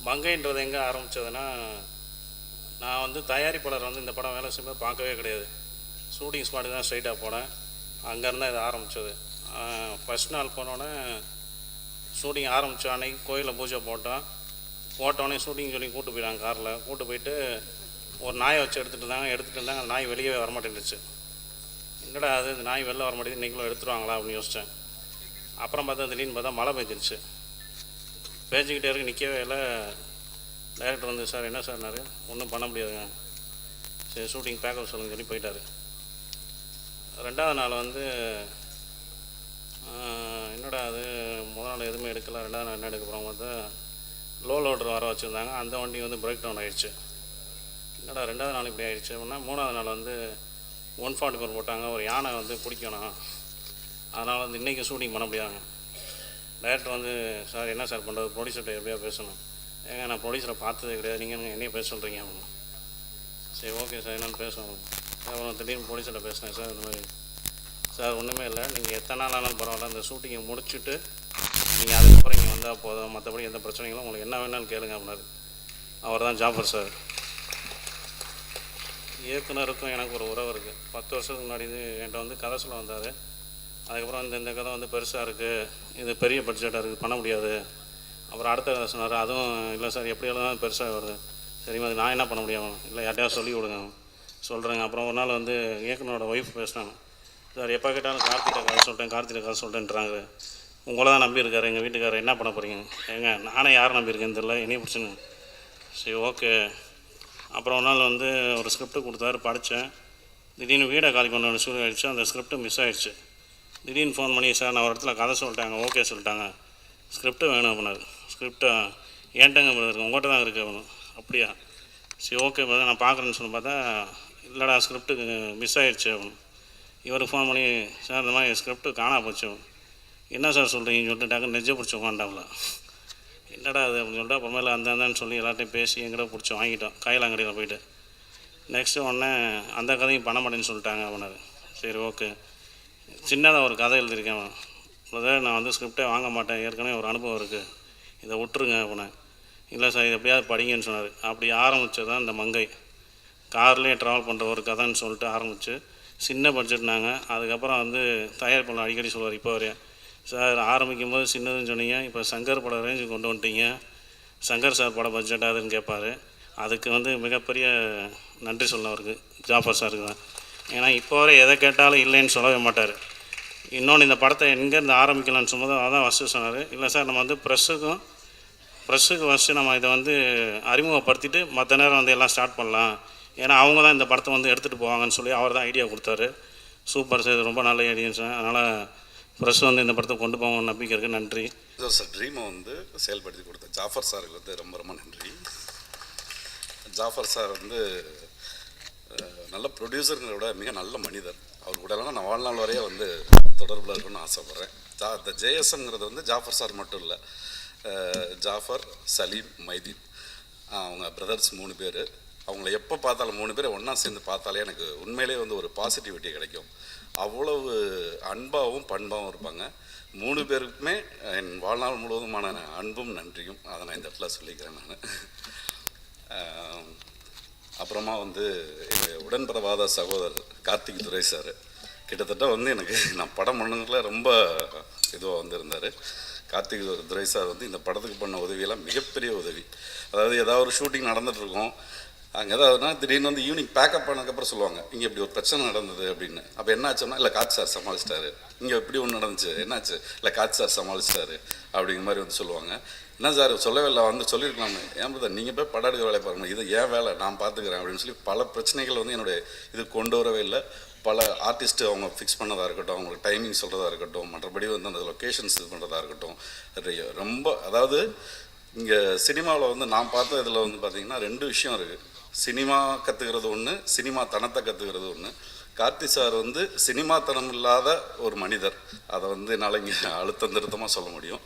மங்கைன்றது எங்கே ஆரம்பித்ததுன்னா, நான் வந்து தயாரிப்பாளர் வந்து இந்த படம் வேலை செய்யும்போது பார்க்கவே கிடையாது. ஷூட்டிங் ஸ்பாட்டுக்கு தான் ஸ்ட்ரைட்டாக போனேன். அங்கேருந்து இது ஆரம்பித்தது. ஃபஸ்ட் நாள் போனோடனே ஷூட்டிங் ஆரம்பித்த அன்னைக்கு கோயிலில் பூஜை போட்டோடனே ஷூட்டிங் சொல்லி கூப்பிட்டு போயிட்டாங்க. காரில் கூப்பிட்டு போயிட்டு ஒரு நாயை வச்சு எடுத்துகிட்டு இருந்தாங்க. அந்த நாய் வெளியே வரமாட்டேன்னுச்சு. என்னடா அது, இந்த நாய் வெளில வர மாட்டேங்குது, நீங்களும் எடுத்துருவாங்களா அப்படின்னு யோசித்தேன். அப்புறம் பார்த்தா திடீர்னு பார்த்தா மழை பெஞ்சிருச்சு. பேஞ்சிக்கிட்டே இருக்கு, நிற்கவே இல்லை. டைரக்டர் வந்து, சார் என்ன சார்னாரு, ஒன்றும் பண்ண முடியாதுங்க, சரி ஷூட்டிங் பேக்கப் சொல்லுங்கன்னு சொல்லி போயிட்டார். ரெண்டாவது நாள் வந்து என்னடா அது, முதல் நாள் எதுவுமே எடுக்கல, ரெண்டாவது நாள் என்ன எடுக்க போகிறோம் பார்த்தா லோ லோடர் வர வச்சுருந்தாங்க. அந்த வண்டி வந்து பிரேக் டவுன் ஆகிடுச்சு. என்னடா ரெண்டாவது நாள் இப்படி ஆகிடுச்சு அப்படின்னா, மூணாவது நாள் வந்து 144 போட்டாங்க. ஒரு யானை வந்து பிடிக்கணும், அதனால் வந்து இன்றைக்கி ஷூட்டிங் பண்ண முடியாதுங்க. டைரக்டர் வந்து, சார் என்ன சார் பண்ணுறது, ப்ரொடியூசர்கிட்ட எப்படியா பேசணும். ஏங்க நான் ப்ரொடியூசரை பார்த்ததே கிடையாது, நீங்கள் என்னைய பேச சொல்கிறீங்க அப்படின்னு. சரி ஓகே சார் என்னென்னு பேசணும். அப்புறம் திடீர்னு ப்ரொடியூசர்கிட்ட பேசினேன். சார் இந்த மாதிரி, சார் ஒன்றுமே இல்லை, நீங்கள் எத்தனை நாள் ஆனாலும் பரவாயில்ல, அந்த ஷூட்டிங்கை முடிச்சுட்டு நீங்கள் அதுக்கப்புறம் இங்கே வந்தால் போதும், மற்றபடி எந்த பிரச்சனைகளும் உங்களுக்கு என்ன வேணாலும் கேளுங்க அப்படின்னாரு. அவர் தான் ஜாஃபர் சார். இயக்குனருக்கும் எனக்கு ஒரு உறவு இருக்குது. 10 வருஷத்துக்கு முன்னாடி என்கிட்ட வந்து கதை சொல்ல வந்தார். அதுக்கப்புறம் இந்த கதை வந்து பெருசாக இருக்குது, இது பெரிய பட்ஜெட்டாக இருக்குது, பண்ண முடியாது. அப்புறம் அடுத்த கதை சொன்னார். அதுவும் இல்லை சார், எப்படி எல்லாம் பெருசாக வருது. சரிம்மா, அது நான் என்ன பண்ண முடியும், இல்லை யார்ட்டையாவது சொல்லி விடுங்க, சொல்கிறேங்க. அப்புறம் ஒரு நாள் வந்து இயக்குனரோட ஒய்ஃப் பேசினாங்க. சார் எப்போ கேட்டாலும் கார்த்திகை கதை சொல்லிட்டேன்றாங்க. உங்களை தான் நம்பியிருக்காரு எங்கள் வீட்டுக்காரர், என்ன பண்ண போகிறீங்க. ஏங்க நானே யாரை நம்பியிருக்கேன்னு தெரியல, என்னையும் பிடிச்சுங்க. சரி ஓகே. அப்புறம் ஒரு நாள் வந்து ஒரு ஸ்கிரிப்ட் கொடுத்தாரு, படித்தேன். திடீர்னு வீடை காலி பண்ண சூழ்நிலை ஆகிடுச்சு. அந்த ஸ்கிரிப்ட் மிஸ் ஆகிடுச்சு. திடீர்னு ஃபோன் பண்ணி, சார் நான் ஒரு இடத்துல கதை சொல்லிட்டாங்க, ஓகே சொல்லிட்டாங்க, ஸ்கிரிப்ட்டு வேணும் அப்படின்னாரு. ஸ்கிரிப்டை ஏன்ட்டங்க இருக்குது, உங்கள்கிட்ட தான் இருக்குது அப்படின்னு. அப்படியா, சரி ஓகே பார்த்தா நான் பார்க்குறேன்னு சொல்லி பார்த்தா, இல்லைடா ஸ்கிரிப்ட்டு மிஸ் ஆகிடுச்சு அப்படின்னு. இவருக்கு ஃபோன் பண்ணி, சார் இந்த மாதிரி ஸ்கிரிப்ட்டு காணா போச்சு. என்ன சார் சொல்கிறீங்கன்னு சொல்லிட்டு டக்குன்னு நெஞ்சை பிடிச்சி உட்காண்டாப்ல. என்னடா அது அப்படின்னு சொல்லிட்டு அப்புறமேல அந்தான்னு சொல்லி எல்லாத்தையும் பேசி எங்கிட்ட பிடிச்சி வாங்கிட்டோம் காயிலாங்கடியில் போயிட்டு. நெக்ஸ்ட்டு உடனே அந்த கதையும் பண்ண மாட்டேன்னு சொல்லிட்டாங்க அப்படின்னாரு. சரி ஓகே, சின்னதாக ஒரு கதை எழுதியிருக்கேன் பிரதர், நான் வந்து ஸ்கிரிப்டே வாங்க மாட்டேன், ஏற்கனவே ஒரு அனுபவம் இருக்குது, இதை விட்டுருங்க அப்படின்னேன். இல்லை சார் இது எப்படியாவது படிங்கன்னு சொன்னார். அப்படி ஆரம்பித்தது தான் இந்த மங்கை. கார்லேயே ட்ராவல் பண்ணுற ஒரு கதைன்னு சொல்லிட்டு ஆரம்பித்து சின்ன பட்ஜெட்னாங்க. அதுக்கப்புறம் வந்து தயாரிப்பாளர் அடிக்கடி சொல்லுவார், இப்போ வரையும், சார் ஆரம்பிக்கும் போது சின்னதுன்னு சொன்னீங்க, இப்போ சங்கர் படம் ரேஞ்சு கொண்டு வந்துட்டீங்க, சங்கர் சார் படம் பட்ஜெட் அதுன்னு கேட்பார். அதுக்கு வந்து மிகப்பெரிய நன்றி சொல்லணும் அவருக்கு, ஜாஃபர் சாருக்கு தான். ஏன்னா இப்போ வரை எதை கேட்டாலும் இல்லைன்னு சொல்லவே மாட்டார். இன்னொன்று, இந்த படத்தை எங்கேருந்து ஆரம்பிக்கலான்னு சொல்லும்போது அதான் ஃபஸ்ட்டு சொன்னார். இல்லை சார், நம்ம வந்து ப்ரெஸ்ஸுக்கு ஃபஸ்ட்டு நம்ம இதை வந்து அறிமுகப்படுத்திட்டு மற்ற நேரம் வந்து எல்லாம் ஸ்டார்ட் பண்ணலாம், ஏன்னா அவங்க தான் இந்த படத்தை வந்து எடுத்துகிட்டு போவாங்கன்னு சொல்லி அவர் தான் ஐடியா கொடுத்தாரு. சூப்பர் சார், இது ரொம்ப நல்ல ஐடியான்னு சொன்னேன். அதனால் ப்ரெஸ் வந்து இந்த படத்தை கொண்டு போவாங்க நம்பிக்கை இருக்குது. நன்றி சார். ட்ரீமை வந்து செயல்படுத்தி கொடுத்த ஜாஃபர் சாருக்கு வந்து ரொம்ப ரொம்ப நன்றி. ஜாஃபர் சார் வந்து நல்ல ப்ரொடியூசருங்கிறத விட மிக நல்ல மனிதர். அவர் கூடலாம் நான் வாழ்நாள் வரையே வந்து தொடர்பில் இருக்கணும்னு ஆசைப்பட்றேன். இந்த ஜேஎஸ்எம்ங்கிறது வந்து ஜாஃபர் சார் மட்டும் இல்லை, ஜாஃபர், சலீம், மைதீன், அவங்க பிரதர்ஸ் 3 பேர். அவங்கள எப்போ பார்த்தாலும் 3 பேரை ஒன்றா சேர்ந்து பார்த்தாலே எனக்கு உண்மையிலே வந்து ஒரு பாசிட்டிவிட்டி கிடைக்கும். அவ்வளவு அன்பாகவும் பண்பாகவும் இருப்பாங்க. 3 பேருக்குமே என் வாழ்நாள் முழுவதுமான அன்பும் நன்றியும் அதை நான் இந்த இடத்துல சொல்லிக்கிறேன் நான். அப்புறமா வந்து எங்கள் உடன்பிறவாத சகோதரர் கார்த்திக் துரை சார் கிட்டத்தட்ட வந்து எனக்கு நான் படம் பண்ணதுல ரொம்ப இதுவாக வந்திருந்தார். கார்த்திக் துரை சார் வந்து இந்த படத்துக்கு பண்ண உதவியெல்லாம் மிகப்பெரிய உதவி. அதாவது ஏதாவது ஒரு ஷூட்டிங் நடந்துகிட்ருக்கோம், அங்கே ஏதாவதுனா திடீர்னு வந்து ஈவினிங் பேக்கப் பண்ணதுக்கப்புறம் சொல்லுவாங்க, இங்கே இப்படி ஒரு பிரச்சனை நடந்தது அப்படின்னு. அப்போ என்ன ஆச்சுன்னா, இல்லை கார்த்தி சார் சமாளிச்சிட்டாரு. இங்கே இப்படி ஒன்று நடந்துச்சு, என்னாச்சு, இல்லை கார்த்தி சார் சமாளிச்சிட்டாரு அப்படிங்கிற மாதிரி வந்து சொல்லுவாங்க. என்ன சார் சொல்லவே இல்லை, வந்து சொல்லியிருக்கலாமே, ஏன் பிரதர் நீங்கள் போய் படம் எடுக்க வேலையை பாருங்கள், இது ஏன் வேலை, நான் பார்த்துக்கிறேன் அப்படின்னு சொல்லி பல பிரச்சனைகள் வந்து என்னுடைய இது கொண்டு வரவே இல்லை. பல ஆர்டிஸ்ட்டு அவங்க ஃபிக்ஸ் பண்ணதாக இருக்கட்டும், அவங்களுக்கு டைமிங் சொல்கிறதா இருக்கட்டும், மற்றபடி வந்து அந்த லொக்கேஷன்ஸ் இது பண்ணுறதா இருக்கட்டும், ரொம்ப அதாவது இங்கே சினிமாவில் வந்து நான் பார்த்த இதில் வந்து பார்த்திங்கன்னா 2 விஷயம் இருக்குது. சினிமா கற்றுக்கிறது ஒன்று, சினிமா தனத்தை கற்றுக்கிறது ஒன்று. கார்த்தி சார் வந்து சினிமா தனம் இல்லாத ஒரு மனிதர், அதை வந்து என்னால் இங்கே அழுத்தம் திருத்தமாக சொல்ல முடியும்.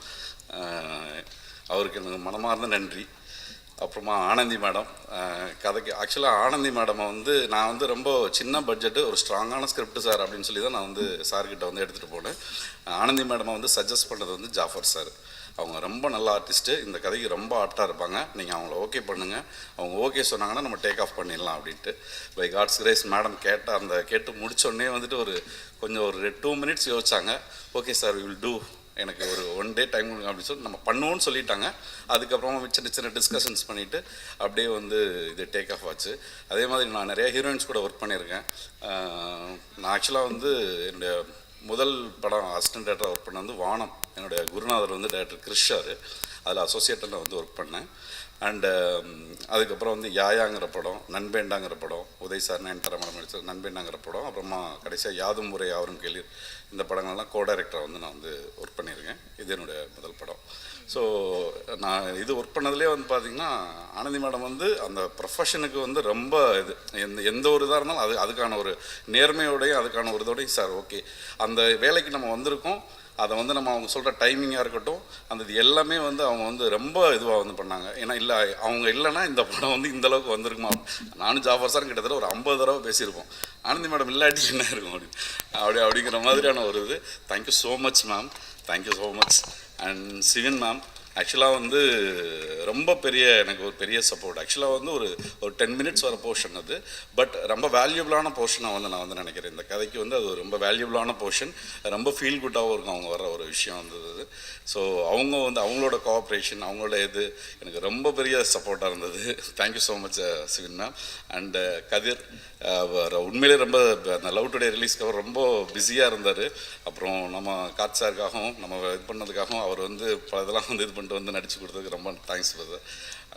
அவருக்கு எனக்கு மனமார்ந்த நன்றி. அப்புறமா ஆனந்தி மேடம் கதைக்கு ஆக்சுவலாக ஆனந்தி மேடமை வந்து நான் வந்து ரொம்ப சின்ன பட்ஜெட்டு ஒரு ஸ்ட்ராங்கான ஸ்கிரிப்ட் சார் அப்படின்னு சொல்லி தான் நான் வந்து சார்கிட்ட வந்து எடுத்துகிட்டு போனேன். ஆனந்தி மேடமை வந்து சஜஸ்ட் பண்ணது வந்து ஜாஃபர் சார். அவங்க ரொம்ப நல்ல ஆர்டிஸ்ட்டு, இந்த கதைக்கு ரொம்ப ஆப்டாக இருப்பாங்க, நீங்கள் அவங்கள ஓகே பண்ணுங்கள், அவங்க ஓகே சொன்னாங்கன்னா நம்ம டேக் ஆஃப் பண்ணிடலாம் அப்படின்ட்டு. பை காட்ஸ் கிரேஸ் மேடம் கேட்டு முடிச்சோடனே வந்துட்டு கொஞ்சம் ஒரு 2 மினிட்ஸ் யோசிச்சாங்க. ஓகே சார் வில் டூ, எனக்கு ஒரு 1 டே டைம் கொடுங்க அப்படின்னு சொல்லி நம்ம பண்ணுவோன்னு சொல்லிட்டாங்க. அதுக்கப்புறமா சின்ன சின்ன டிஸ்கஷன்ஸ் பண்ணிவிட்டு அப்படியே வந்து இது டேக் ஆஃப் ஆச்சு. அதே மாதிரி நான் நிறைய ஹீரோயின்ஸ் கூட ஒர்க் பண்ணியிருக்கேன். நான் ஆக்சுவலாக வந்து என்னுடைய முதல் படம் அசிஸ்டன்ட் டேரக்டராக ஒர்க் பண்ண வந்து வானம். என்னுடைய குருநாதர் வந்து டேரக்டர் கிருஷார், அதில் அசோசியேட்டாக நான் வந்து ஒர்க் பண்ணேன். அண்டு அதுக்கப்புறம் வந்து யாயாங்கிற படம், நண்பேண்டாங்கிற படம், உதய் சார் நயன்தாரா மேடம் நடிச்ச நண்பேண்டாங்கிற படம், அப்புறமா கடைசியாக யாதும் முறை யாவரும் கேளீர், இந்த படங்கள்லாம் கோ டைரக்டராக வந்து நான் வந்து ஒர்க் பண்ணியிருக்கேன். இது என்னுடைய முதல் படம். ஸோ நான் இது ஒர்க் பண்ணதுலேயே வந்து பார்த்திங்கன்னா ஆனந்தி மேடம் வந்து அந்த ப்ரொஃபஷனுக்கு வந்து ரொம்ப இது எந்த ஒரு இதாக இருந்தாலும் அதுக்கான ஒரு நேர்மையோடையும் அதுக்கான ஒரு இதோடையும் சார் ஓகே அந்த வேலைக்கு நம்ம வந்திருக்கோம், அதை வந்து நம்ம அவங்க சொல்கிற டைமிங்காக இருக்கட்டும், அந்த இது எல்லாமே வந்து அவங்க வந்து ரொம்ப இதுவாக வந்து பண்ணாங்க. ஏன்னா இல்லை அவங்க இல்லைன்னா இந்த படம் வந்து இந்தளவுக்கு வந்திருக்குமா. நானும் ஜாஃபர் சார் கிட்டத்தட்ட ஒரு 50 தடவை பேசியிருப்போம், ஆனந்தி மேடம் இல்லாட்டி என்ன இருக்கும் அப்படிங்கிற மாதிரியான ஒரு இது. Thank you so much ma'am, thank you so much. And Sivan ma'am ஆக்சுவலாக வந்து ரொம்ப எனக்கு ஒரு பெரிய சப்போர்ட். ஆக்சுவலாக வந்து ஒரு 10 மினிட்ஸ் வர போர்ஷன் அது, பட் ரொம்ப வேல்யூபிளான போர்ஷனாக வந்து நான் வந்து நினைக்கிறேன். இந்த கதைக்கு வந்து அது ரொம்ப வேல்யூபிளான போர்ஷன், ரொம்ப ஃபீல் குட்டாகவும் இருக்கும் அவங்க வர ஒரு விஷயம் வந்தது. ஸோ அவங்க வந்து அவங்களோட கோஆப்ரேஷன், அவங்களோட இது எனக்கு ரொம்ப பெரிய சப்போர்ட்டாக இருந்தது. Thank you so much Sivan ma'am. And Kathir உண்மையிலே ரொம்ப அந்த லவ் டுடே ரிலீஸ்க்காக ரொம்ப பிஸியாக இருந்தார். அப்புறம் நம்ம காட் சாருக்காகவும் நம்ம இது பண்ணதுக்காகவும் அவர் வந்து பல இதெல்லாம் வந்து இது பண்ணிட்டு வந்து நடித்து கொடுத்ததுக்கு ரொம்ப தேங்க்ஸ் பிரதர்.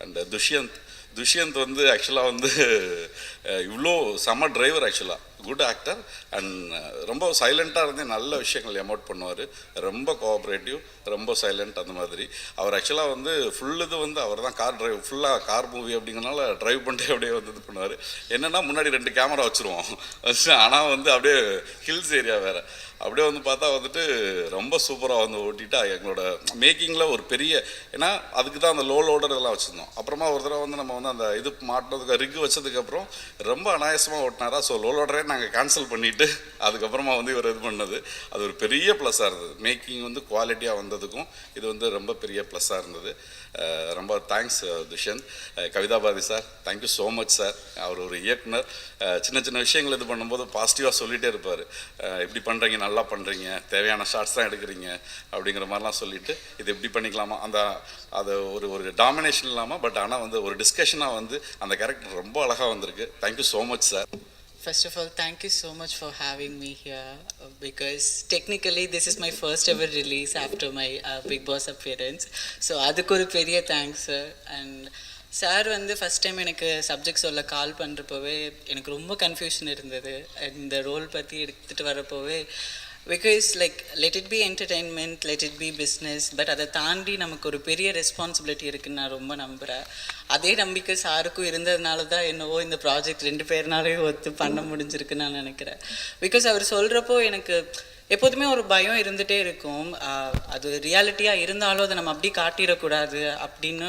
அண்ட் துஷ்யந்த் வந்து ஆக்சுவலாக வந்து இவ்வளோ செம்ம டிரைவர், ஆக்சுவலாக குட் ஆக்டர். அண்ட் ரொம்ப சைலண்ட்டாக இருந்து நல்ல விஷயங்கள் எமோட் பண்ணுவார், ரொம்ப கோஆப்ரேட்டிவ், ரொம்ப சைலண்ட் அந்த மாதிரி. அவர் ஆக்சுவலாக வந்து ஃபுல் இது வந்து அவர் தான் ஃபுல்லாக கார் மூவி அப்படிங்கிறனால ட்ரைவ் பண்ணிட்டு அப்படியே வந்து இது பண்ணுவார். என்னென்னா முன்னாடி 2 கேமரா வச்சுருவோம், ஆனால் வந்து அப்படியே ஹில்ஸ் ஏரியா வேறு, அப்படியே வந்து பார்த்தா வந்துட்டு ரொம்ப சூப்பராக வந்து ஓட்டிட்டா எங்களோட மேக்கிங்கில் ஒரு பெரிய, ஏன்னா அதுக்கு தான் அந்த லோடர் இதெல்லாம் வச்சுருந்தோம். அப்புறமா ஒரு தடவை வந்து நம்ம வந்து அந்த இது மாட்டினதுக்கு ரிக்கு வச்சதுக்கப்புறம் ரொம்ப அனாயாசமாக ஓட்டினாரா. ஸோ லோடரே நாங்கள் கேன்சல் பண்ணிவிட்டு அதுக்கப்புறமா வந்து இவர் இது பண்ணது அது ஒரு பெரிய ப்ளஸ்ஸாக இருந்தது. மேக்கிங் வந்து குவாலிட்டியாக வந்ததுக்கும் இது வந்து ரொம்ப பெரிய ப்ளஸ்ஸாக இருந்தது. ரொம்ப thanks Dushyanth. Kavitha Bharathi sir, thank you so much sir. அவர் ஒரு இயக்குனர், சின்ன சின்ன விஷயங்கள் இது பண்ணும்போது பாசிட்டிவாக சொல்லிகிட்டே இருப்பார். இப்படி பண்ணுறீங்க, நல்லா பண்ணுறீங்க, தேவையான ஷார்ட்ஸ் தான் எடுக்கிறீங்க அப்படிங்கிற மாதிரிலாம் சொல்லிவிட்டு இது எப்படி பண்ணிக்கலாமா அது ஒரு டாமினேஷன் இல்லாமல், பட் ஆனால் வந்து ஒரு டிஸ்கஷனாக வந்து அந்த கேரக்டர் ரொம்ப அழகாக வந்திருக்கு. Thank you so much sir. First of all, thank you so much for having me here because technically this is my first ever release after my Bigg Boss appearance. So அதுக்கு ஒரு பெரிய தேங்க்ஸ் சார். அண்ட் சார் வந்து first time எனக்கு subject சொல்ல கால் பண்ணுறப்போவே எனக்கு ரொம்ப confusion இருந்தது இந்த ரோல் பற்றி எடுத்துகிட்டு வரப்போவே. Because like let it be entertainment, let it be business, but அதை தாண்டி நமக்கு ஒரு பெரிய ரெஸ்பான்சிபிலிட்டி இருக்குன்னு நான் ரொம்ப நம்புகிறேன். அதே நம்பிக்கை சாருக்கும் இருந்ததுனால தான் என்னவோ இந்த ப்ராஜெக்ட் 2 பேர்னாலையும் ஒத்து பண்ண முடிஞ்சிருக்குன்னு நான் நினைக்கிறேன். பிகாஸ் அவர் சொல்கிறப்போ எனக்கு எப்போதுமே ஒரு பயம் இருந்துகிட்டே இருக்கும், அது ரியாலிட்டியாக இருந்தாலும் அதை நம்ம அப்படி காட்டிடக்கூடாது அப்படின்னு.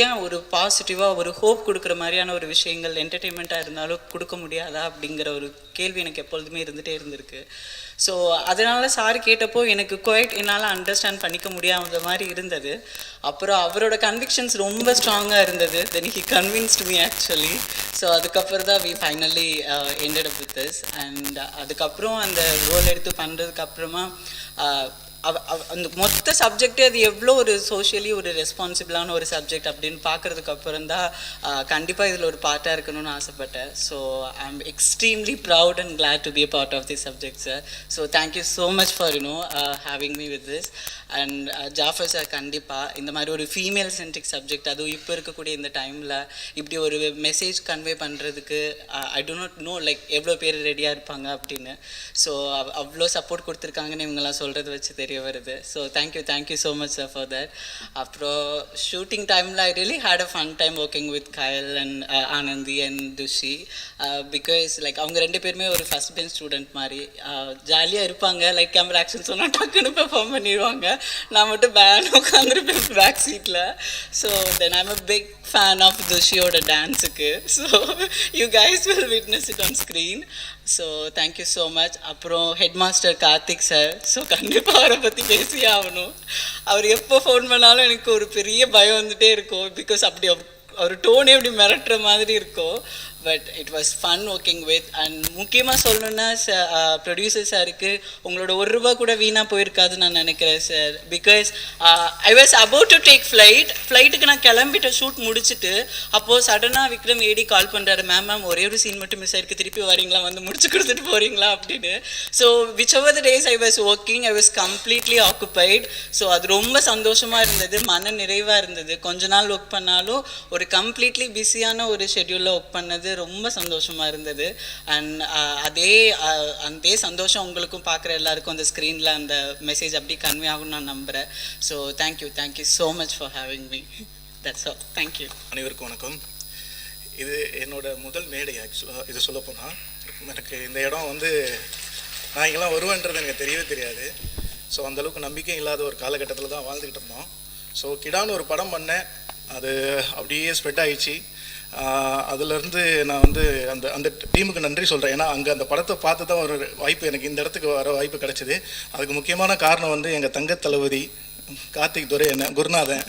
ஏன் ஒரு பாசிட்டிவாக ஒரு ஹோப் கொடுக்குற மாதிரியான ஒரு விஷயங்கள் என்டர்டெயின்மெண்ட்டாக இருந்தாலும் கொடுக்க முடியாதா அப்படிங்கிற ஒரு கேள்வி எனக்கு எப்பொழுதுமே இருந்துகிட்டே இருந்திருக்கு. ஸோ அதனால் சார் கேட்டப்போ எனக்கு குவைட் என்னால் அண்டர்ஸ்டாண்ட் பண்ணிக்க முடியாத மாதிரி இருந்தது. அப்புறம் அவரோட கன்விக்ஷன்ஸ் ரொம்ப ஸ்ட்ராங்காக இருந்தது. Then he convinced me actually. So அதுக்கப்புறம் தான் we finally ended up with this. And அதுக்கப்புறம் அந்த ரோல் எடுத்து பண்ணுறதுக்கப்புறமா அந்த மொத்த சப்ஜெக்டே அது எவ்வளோ ஒரு சோஷியலி ஒரு ரெஸ்பான்சிபிளான ஒரு சப்ஜெக்ட் அப்படின்னு பார்க்குறதுக்கு அப்புறம் தான் கண்டிப்பாக இதில் ஒரு பார்ட்டாக இருக்கணும்னு ஆசைப்பட்டேன். So I am extremely proud and glad to be a part of the subject sir. So thank you so much for having me with this. And Jaffer sir கண்டிப்பாக இந்த மாதிரி ஒரு ஃபீமேல் சென்ட்ரிக் சப்ஜெக்ட், அதுவும் இப்போ இருக்கக்கூடிய இந்த டைமில் இப்படி ஒரு மெசேஜ் கன்வே பண்ணுறதுக்கு I do not know like எவ்வளோ பேர் ரெடியாக இருப்பாங்க அப்படின்னு. ஸோ அவ்வளோ சப்போர்ட் கொடுத்துருக்காங்கன்னு இவங்கெல்லாம் சொல்கிறத வச்சு தெரிய வருது. So thank you so much sir for that. அப்புறம் ஷூட்டிங் டைமில் I really had a fun time working with Kayal and Anandhi and Thushi. Because like அவங்க 2 பேருமே ஒரு ஃபஸ்ட் பெஞ்ச் ஸ்டூடெண்ட் மாதிரி ஜாலியாக இருப்பாங்க. லைக் கேமரா ஆக்ஷன் சொன்னால் டக்குன்னு பெர்ஃபார்ம் பண்ணிடுவாங்க, நான் மட்டும் உட்காந்துருப்பேன் பேக் சீட்டில். So then I'm a big fan of துஷியோட டான்ஸுக்கு. So you guys will witness it on screen. So thank you so much. அப்புறம் head master Karthik sir. So கண்டிப்பாக அவரை பற்றி பேசியே ஆகணும். அவர் எப்போ ஃபோன் பண்ணாலும் எனக்கு ஒரு பெரிய பயம் வந்துகிட்டே இருக்கும். பிகாஸ் அப்படி அவர் டோனே அப்படி மிரட்டுற மாதிரி இருக்கும். But it was fun working with. And முக்கியமாக சொல்லணுன்னா ப்ரொடியூசர் சாருக்கு உங்களோட ₹1 கூட வீணாக போயிருக்காதுன்னு நான் நினைக்கிறேன் sir. Because I was about to take ஃப்ளைட்டுக்கு நான் கிளம்பிட்ட ஷூட் முடிச்சுட்டு அப்போது சடனாக விக்ரம் ஏடி கால் பண்ணுறாரு, மேம் ஒரே ஒரு சீன் மட்டும் மிஸ் ஆயிருக்கு, திருப்பி வரீங்களா, வந்து முடிச்சு கொடுத்துட்டு போகிறீங்களா அப்படின்னு. So which over the days I was working I was completely occupied. So அது ரொம்ப சந்தோஷமாக இருந்தது, மன நிறைவாக இருந்தது. கொஞ்ச நாள் ஒர்க் பண்ணாலும் ஒரு கம்ப்ளீட்லி பிஸியான ஒரு ஷெட்யூலில் ஒர்க் பண்ணது ரொம்ப சந்தோஷமாக இருந்தது. அண்ட் அதே சந்தோஷம் உங்களுக்கும் பார்க்குற எல்லாருக்கும் அந்த ஸ்க்ரீனில் அந்த மெசேஜ் அப்படி கன்வே ஆகும்னு நான் நம்புகிறேன். So thank you so much for having me. That's all. Thank you. அனைவருக்கும் வணக்கம். இது என்னோட முதல் மேடை. ஆக்சுவலாக இது சொல்லப்போனால் எனக்கு இந்த இடம் வந்து நான் இங்கெல்லாம் வருவேன்றது எனக்கு தெரியவே தெரியாது. ஸோ அந்தளவுக்கு நம்பிக்கை இல்லாத ஒரு காலகட்டத்தில் தான் வாழ்ந்துக்கிட்டு இருந்தோம். ஸோ கிடான்னு ஒரு படம் பண்ணேன், அது அப்படியே ஸ்ப்ரெட் ஆகிடுச்சு. அதுலேருந்து நான் வந்து அந்த டீமுக்கு நன்றி சொல்கிறேன். ஏன்னா அங்கே அந்த படத்தை பார்த்து தான் ஒரு வாய்ப்பு, எனக்கு இந்த இடத்துக்கு வர வாய்ப்பு கிடச்சிது. அதுக்கு முக்கியமான காரணம் வந்து எங்கள் தங்க தளபதி கார்த்திக் துரை என்ன குருநாதன்.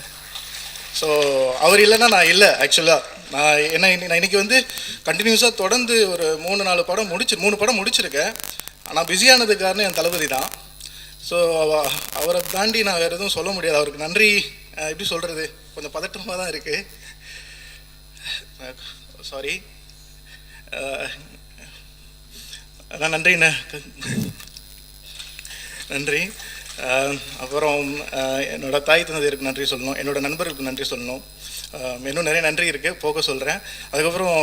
ஸோ அவர் இல்லைன்னா நான் இல்லை. ஆக்சுவலாக நான் இன்றைக்கி வந்து கண்டினியூஸாக தொடர்ந்து ஒரு 3-4 படம் 3 படம் முடிச்சிருக்கேன். ஆனால் பிஸியானதுக்கு காரணம் என் தளபதி தான். ஸோ அவரை தாண்டி நான் வேறு எதுவும் சொல்ல முடியாது. அவருக்கு நன்றி எப்படி சொல்கிறது, கொஞ்சம் பதட்டமாக தான் இருக்குது. சாரி. அதான் நன்றிண்ணே, நன்றி. அப்புறம் என்னோடய தாய் தந்தையருக்கு நன்றி சொல்லணும், என்னோடய நண்பர்களுக்கு நன்றி சொல்லணும். இன்னும் நிறைய நன்றி இருக்குது, போக சொல்கிறேன். அதுக்கப்புறம்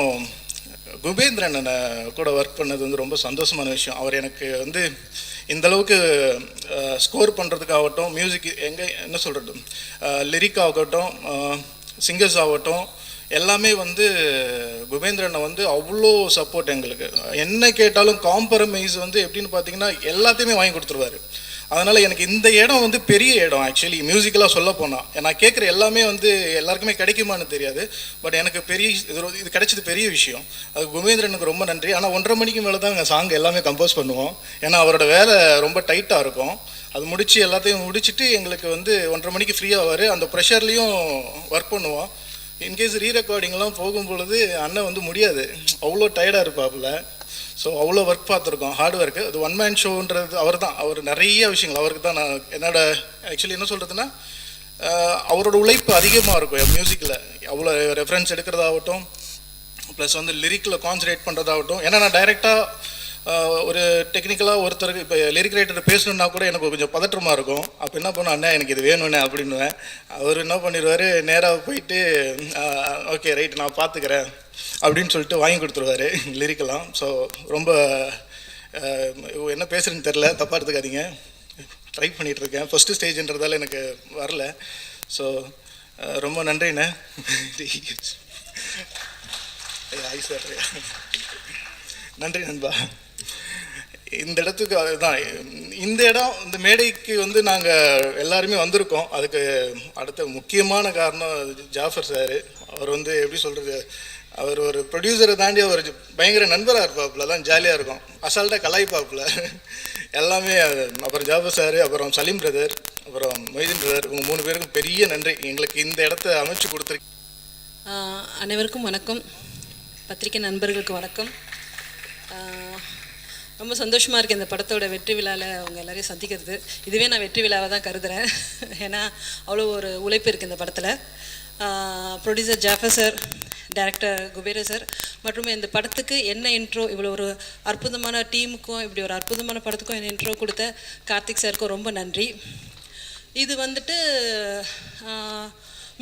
குபேந்திரன் கூட ஒர்க் பண்ணது வந்து ரொம்ப சந்தோஷமான விஷயம். அவர் எனக்கு வந்து இந்தளவுக்கு ஸ்கோர் பண்ணுறதுக்காகட்டும், மியூசிக் என்ன சொல்கிறது, லிரிக் ஆகட்டும், சிங்கர்ஸ் ஆகட்டும், எல்லாமே வந்து குபேந்திரனை வந்து அவ்வளோ சப்போர்ட். எங்களுக்கு என்ன கேட்டாலும் காம்ப்ரமைஸ் வந்து எப்படின்னு பார்த்தீங்கன்னா எல்லாத்தையுமே வாங்கி கொடுத்துருவாரு. அதனால் எனக்கு இந்த இடம் வந்து பெரிய இடம். ஆக்சுவலி மியூசிக்கலாக சொல்ல போனால் நான் கேட்குற எல்லாமே வந்து எல்லாருக்குமே கிடைக்குமான்னு தெரியாது. பட் எனக்கு இது கிடைச்சது பெரிய விஷயம். அது குபேந்திரனுக்கு ரொம்ப நன்றி. ஆனால் 1:30 மணிக்கு மேலே தான் எங்கள் சாங் எல்லாமே கம்போஸ் பண்ணுவோம். ஏன்னா அவரோட வேலை ரொம்ப டைட்டாக இருக்கும். அது முடித்து எல்லாத்தையும் முடிச்சுட்டு எங்களுக்கு வந்து 1:30 மணிக்கு ஃப்ரீயாவார். அந்த ப்ரெஷர்லேயும் ஒர்க் பண்ணுவோம். இன்கேஸ் ரீரெக்கார்டிங்லாம் போகும்பொழுது அண்ணன் வந்து முடியாது, அவ்வளோ டயர்டாக இருப்பாப்புல. ஸோ அவ்வளோ ஒர்க் பார்த்துருக்கோம், ஹார்ட் ஒர்க்கு. அது ஒன் மேன் ஷோன்றது அவர் நிறைய விஷயங்கள் அவருக்கு தான். நான் ஆக்சுவலி என்ன சொல்கிறதுன்னா, அவரோட உழைப்பு அதிகமாக இருக்கும் மியூசிக்கில். அவ்வளோ ரெஃபரன்ஸ் எடுக்கிறதாகட்டும், ப்ளஸ் வந்து லிரிக்கில் கான்சன்ட்ரேட் பண்ணுறதாகட்டும். ஏன்னா நான் டைரெக்டாக ஒரு டெக்னிக்கலாக ஒருத்தருக்கு இப்போ லிரிக் ரைட்டர் பேசணுன்னா கூட எனக்கு கொஞ்சம் பதற்றமாக இருக்கும். அப்போ என்ன பண்ணுவேன், அண்ணா எனக்கு இது வேணும்ண்ணே அப்படின்னுவேன். அவர் என்ன பண்ணிடுவார், நேராக போயிட்டு ஓகே ரைட் நான் பார்த்துக்கிறேன் அப்படின்னு சொல்லிட்டு வாங்கி கொடுத்துருவாரு லிரிக்கெல்லாம். ஸோ ரொம்ப என்ன பேசுகிறேன்னு தெரில, தப்பாக எடுத்துக்காதீங்க. ட்ரை பண்ணிகிட்ருக்கேன், ஃபஸ்ட்டு ஸ்டேஜ்ன்றதால எனக்கு வரல. ஸோ ரொம்ப நன்றிண்ணே. நன்றி நண்பா. இந்த இடத்துக்கு அதுதான் இந்த இடம், இந்த மேடைக்கு வந்து நாங்கள் எல்லாருமே வந்திருக்கோம். அதுக்கு அடுத்த முக்கியமான காரணம் ஜாஃபர் சார். அவர் வந்து எப்படி சொல்கிறது, அவர் ஒரு ப்ரொடியூசரை தாண்டி அவர் பயங்கர நண்பராக இருப்பாப்புல, தான் ஜாலியாக இருக்கும், அசால்ட்டாக கலாய்ப்பாப்புல எல்லாமே. அப்புறம் ஜாஃபர் சார், அப்புறம் சலீம் பிரதர், அப்புறம் மொய்தீன் பிரதர், இவங்க 3 பேருக்கும் பெரிய நன்றி. எங்களுக்கு இந்த இடத்த அமைச்சு கொடுத்துருக்கு. அனைவருக்கும் வணக்கம், பத்திரிகை நண்பர்களுக்கு வணக்கம். ரொம்ப சந்தோஷமாக இருக்குது இந்த படத்தோட வெற்றி விழாவில் அவங்க எல்லோரையும் சந்திக்கிறது. இதுவே நான் வெற்றி விழாவை தான் கருதுகிறேன். ஏன்னா அவ்வளோ ஒரு உழைப்பு இருக்குது இந்த படத்தில். Producer Jaffer sir, director Kubera sir, மற்றும் இந்த படத்துக்கு என்ன இன்ட்ரோ, இவ்வளோ ஒரு அற்புதமான டீமுக்கும் இப்படி ஒரு அற்புதமான படத்துக்கும் என்ன இன்ட்ரோ கொடுத்த கார்த்திக் சாருக்கும் ரொம்ப நன்றி. இது வந்துட்டு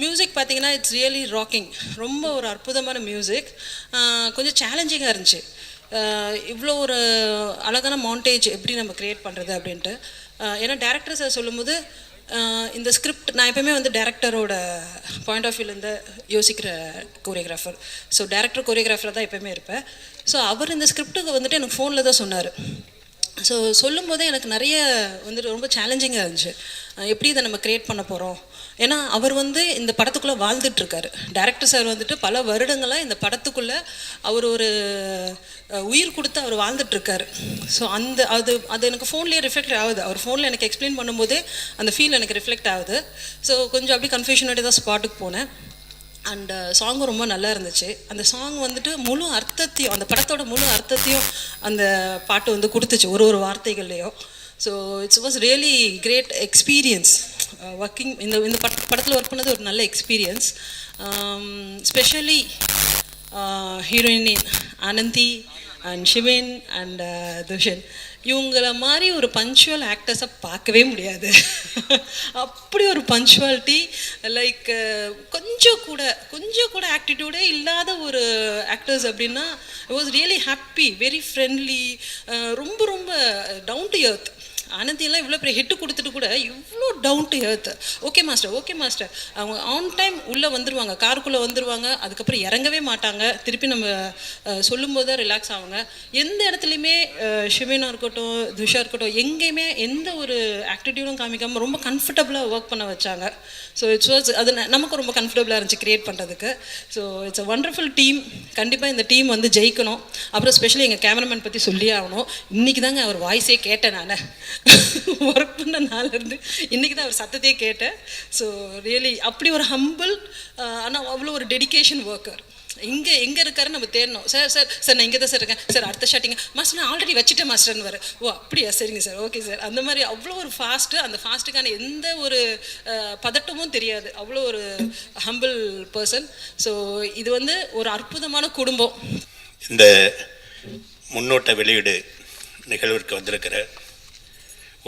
மியூசிக் பார்த்திங்கன்னா இட்ஸ் ரியலி ராக்கிங். ரொம்ப ஒரு அற்புதமான மியூசிக். கொஞ்சம் சேலஞ்சிங்காக இருந்துச்சு. இவ்வளோ ஒரு அழகான மாண்டேஜ் எப்படி நம்ம க்ரியேட் பண்ணுறது அப்படின்ட்டு. ஏன்னா டேரக்டர் சார் சொல்லும்போது இந்த ஸ்கிரிப்ட், நான் எப்போயுமே வந்து டேரக்டரோட பாயிண்ட் ஆஃப் வியூலேருந்து யோசிக்கிற கோரியோகிராஃபர். ஸோ டேரக்டர் கோரியோகிராஃபராக தான் எப்போயுமே இருப்பேன். ஸோ அவர் இந்த ஸ்கிரிப்டுக்கு வந்துட்டு எனக்கு ஃபோனில் தான் சொன்னார். ஸோ சொல்லும் போதே எனக்கு நிறைய வந்துட்டு ரொம்ப சேலஞ்சிங்காக இருந்துச்சு. எப்படி இதை நம்ம க்ரியேட் பண்ண போகிறோம், ஏன்னா அவர் வந்து இந்த படத்துக்குள்ளே வாழ்ந்துட்டுருக்காரு. டைரக்டர் சார் வந்துட்டு பல வருடங்களாக இந்த படத்துக்குள்ளே அவர் ஒரு உயிர் கொடுத்து அவர் வாழ்ந்துட்டுருக்காரு. ஸோ அது எனக்கு ஃபோன்லேயே ரிஃப்ளெக்ட் ஆகுது. அவர் ஃபோனில் எனக்கு எக்ஸ்பிளைன் பண்ணும்போதே அந்த ஃபீல் எனக்கு ரிஃப்ளெக்ட் ஆகுது. ஸோ கொஞ்சம் அப்படியே கன்ஃபியூஷனோட தான் ஸ்பாட்டுக்கு போனேன். அண்ட் சாங்கும் ரொம்ப நல்லா இருந்துச்சு. அந்த சாங் வந்துட்டு முழு அர்த்தத்தையும், அந்த படத்தோட முழு அர்த்தத்தையும் அந்த பாட்டு வந்து கொடுத்துச்சு ஒரு வார்த்தைகள்லையும். So it's was really great experience working. இந்த படத்தில் ஒர்க் பண்ணது ஒரு நல்ல experience. Specially heroine Anandhi and Shivin and Dushan, இவங்கள மாதிரி ஒரு பஞ்சுவல் ஆக்டர்ஸை பார்க்கவே முடியாது. அப்படி ஒரு பஞ்சுவாலிட்டி, லைக் கொஞ்சம் கூட ஆக்டிடியூடே இல்லாத ஒரு ஆக்டர்ஸ் அப்படின்னா I was really happy, very friendly, ரொம்ப ரொம்ப டவுன் டு எர்த். ஆனந்தியெல்லாம் இவ்வளோ பெரிய ஹிட்டு கொடுத்துட்டு கூட இவ்வளோ down to earth. Okay master அவங்க ஆன் டைம் உள்ளே வந்துடுவாங்க, காருக்குள்ளே வந்துடுவாங்க, அதுக்கப்புறம் இறங்கவே மாட்டாங்க. திருப்பி நம்ம சொல்லும்போது தான் ரிலாக்ஸ் ஆவாங்க. எந்த இடத்துலையுமே ஷிவேனா இருக்கட்டும், துஷா இருக்கட்டும், எங்கேயுமே எந்த ஒரு ஆக்டிடியூடும் காமிக்காமல் ரொம்ப கம்ஃபர்டபுளாக ஒர்க் பண்ண வச்சாங்க. ஸோ இட்ஸ் வாஸ் அது நமக்கு ரொம்ப கம்ஃபர்டபுளாக இருந்துச்சு க்ரியேட் பண்ணுறதுக்கு. So it's a wonderful team. கண்டிப்பாக இந்த டீம் வந்து ஜெயிக்கணும். அப்புறம் ஸ்பெஷலி எங்கள் கேமராமேன் பற்றி சொல்லியே ஆகணும். இன்றைக்கி தாங்க அவர் வாய்ஸே கேட்டேன். நான் ஒர்க் பண்ண நாள்லேருந்து இன்றைக்கி தான் அவர் சத்தத்தையே கேட்டேன். ஸோ ரியலி அப்படி ஒரு ஹம்பிள், ஆனால் அவ்வளோ ஒரு டெடிகேஷன் ஒர்க்கர். எங்கே இருக்காருன்னு நம்ம தேடணும். சார் நான் இங்கே தான் சார் இருக்கேன் சார், அடுத்த ஷாட்டிங்க மாஸ்டர் நான் ஆல்ரெடி வச்சுட்டேன் மாஸ்டர்னு வர. ஓ அப்படியா, சரிங்க சார், ஓகே சார். அந்த மாதிரி அவ்வளோ ஒரு ஃபாஸ்ட்டு, அந்த ஃபாஸ்ட்டுக்கான எந்த ஒரு பதட்டமும் தெரியாது. அவ்வளோ ஒரு ஹம்பிள் பர்சன். ஸோ இது வந்து ஒரு அற்புதமான குடும்பம். இந்த முன்னோட்ட வெளியீடு நிகழ்விற்கு வந்திருக்கிற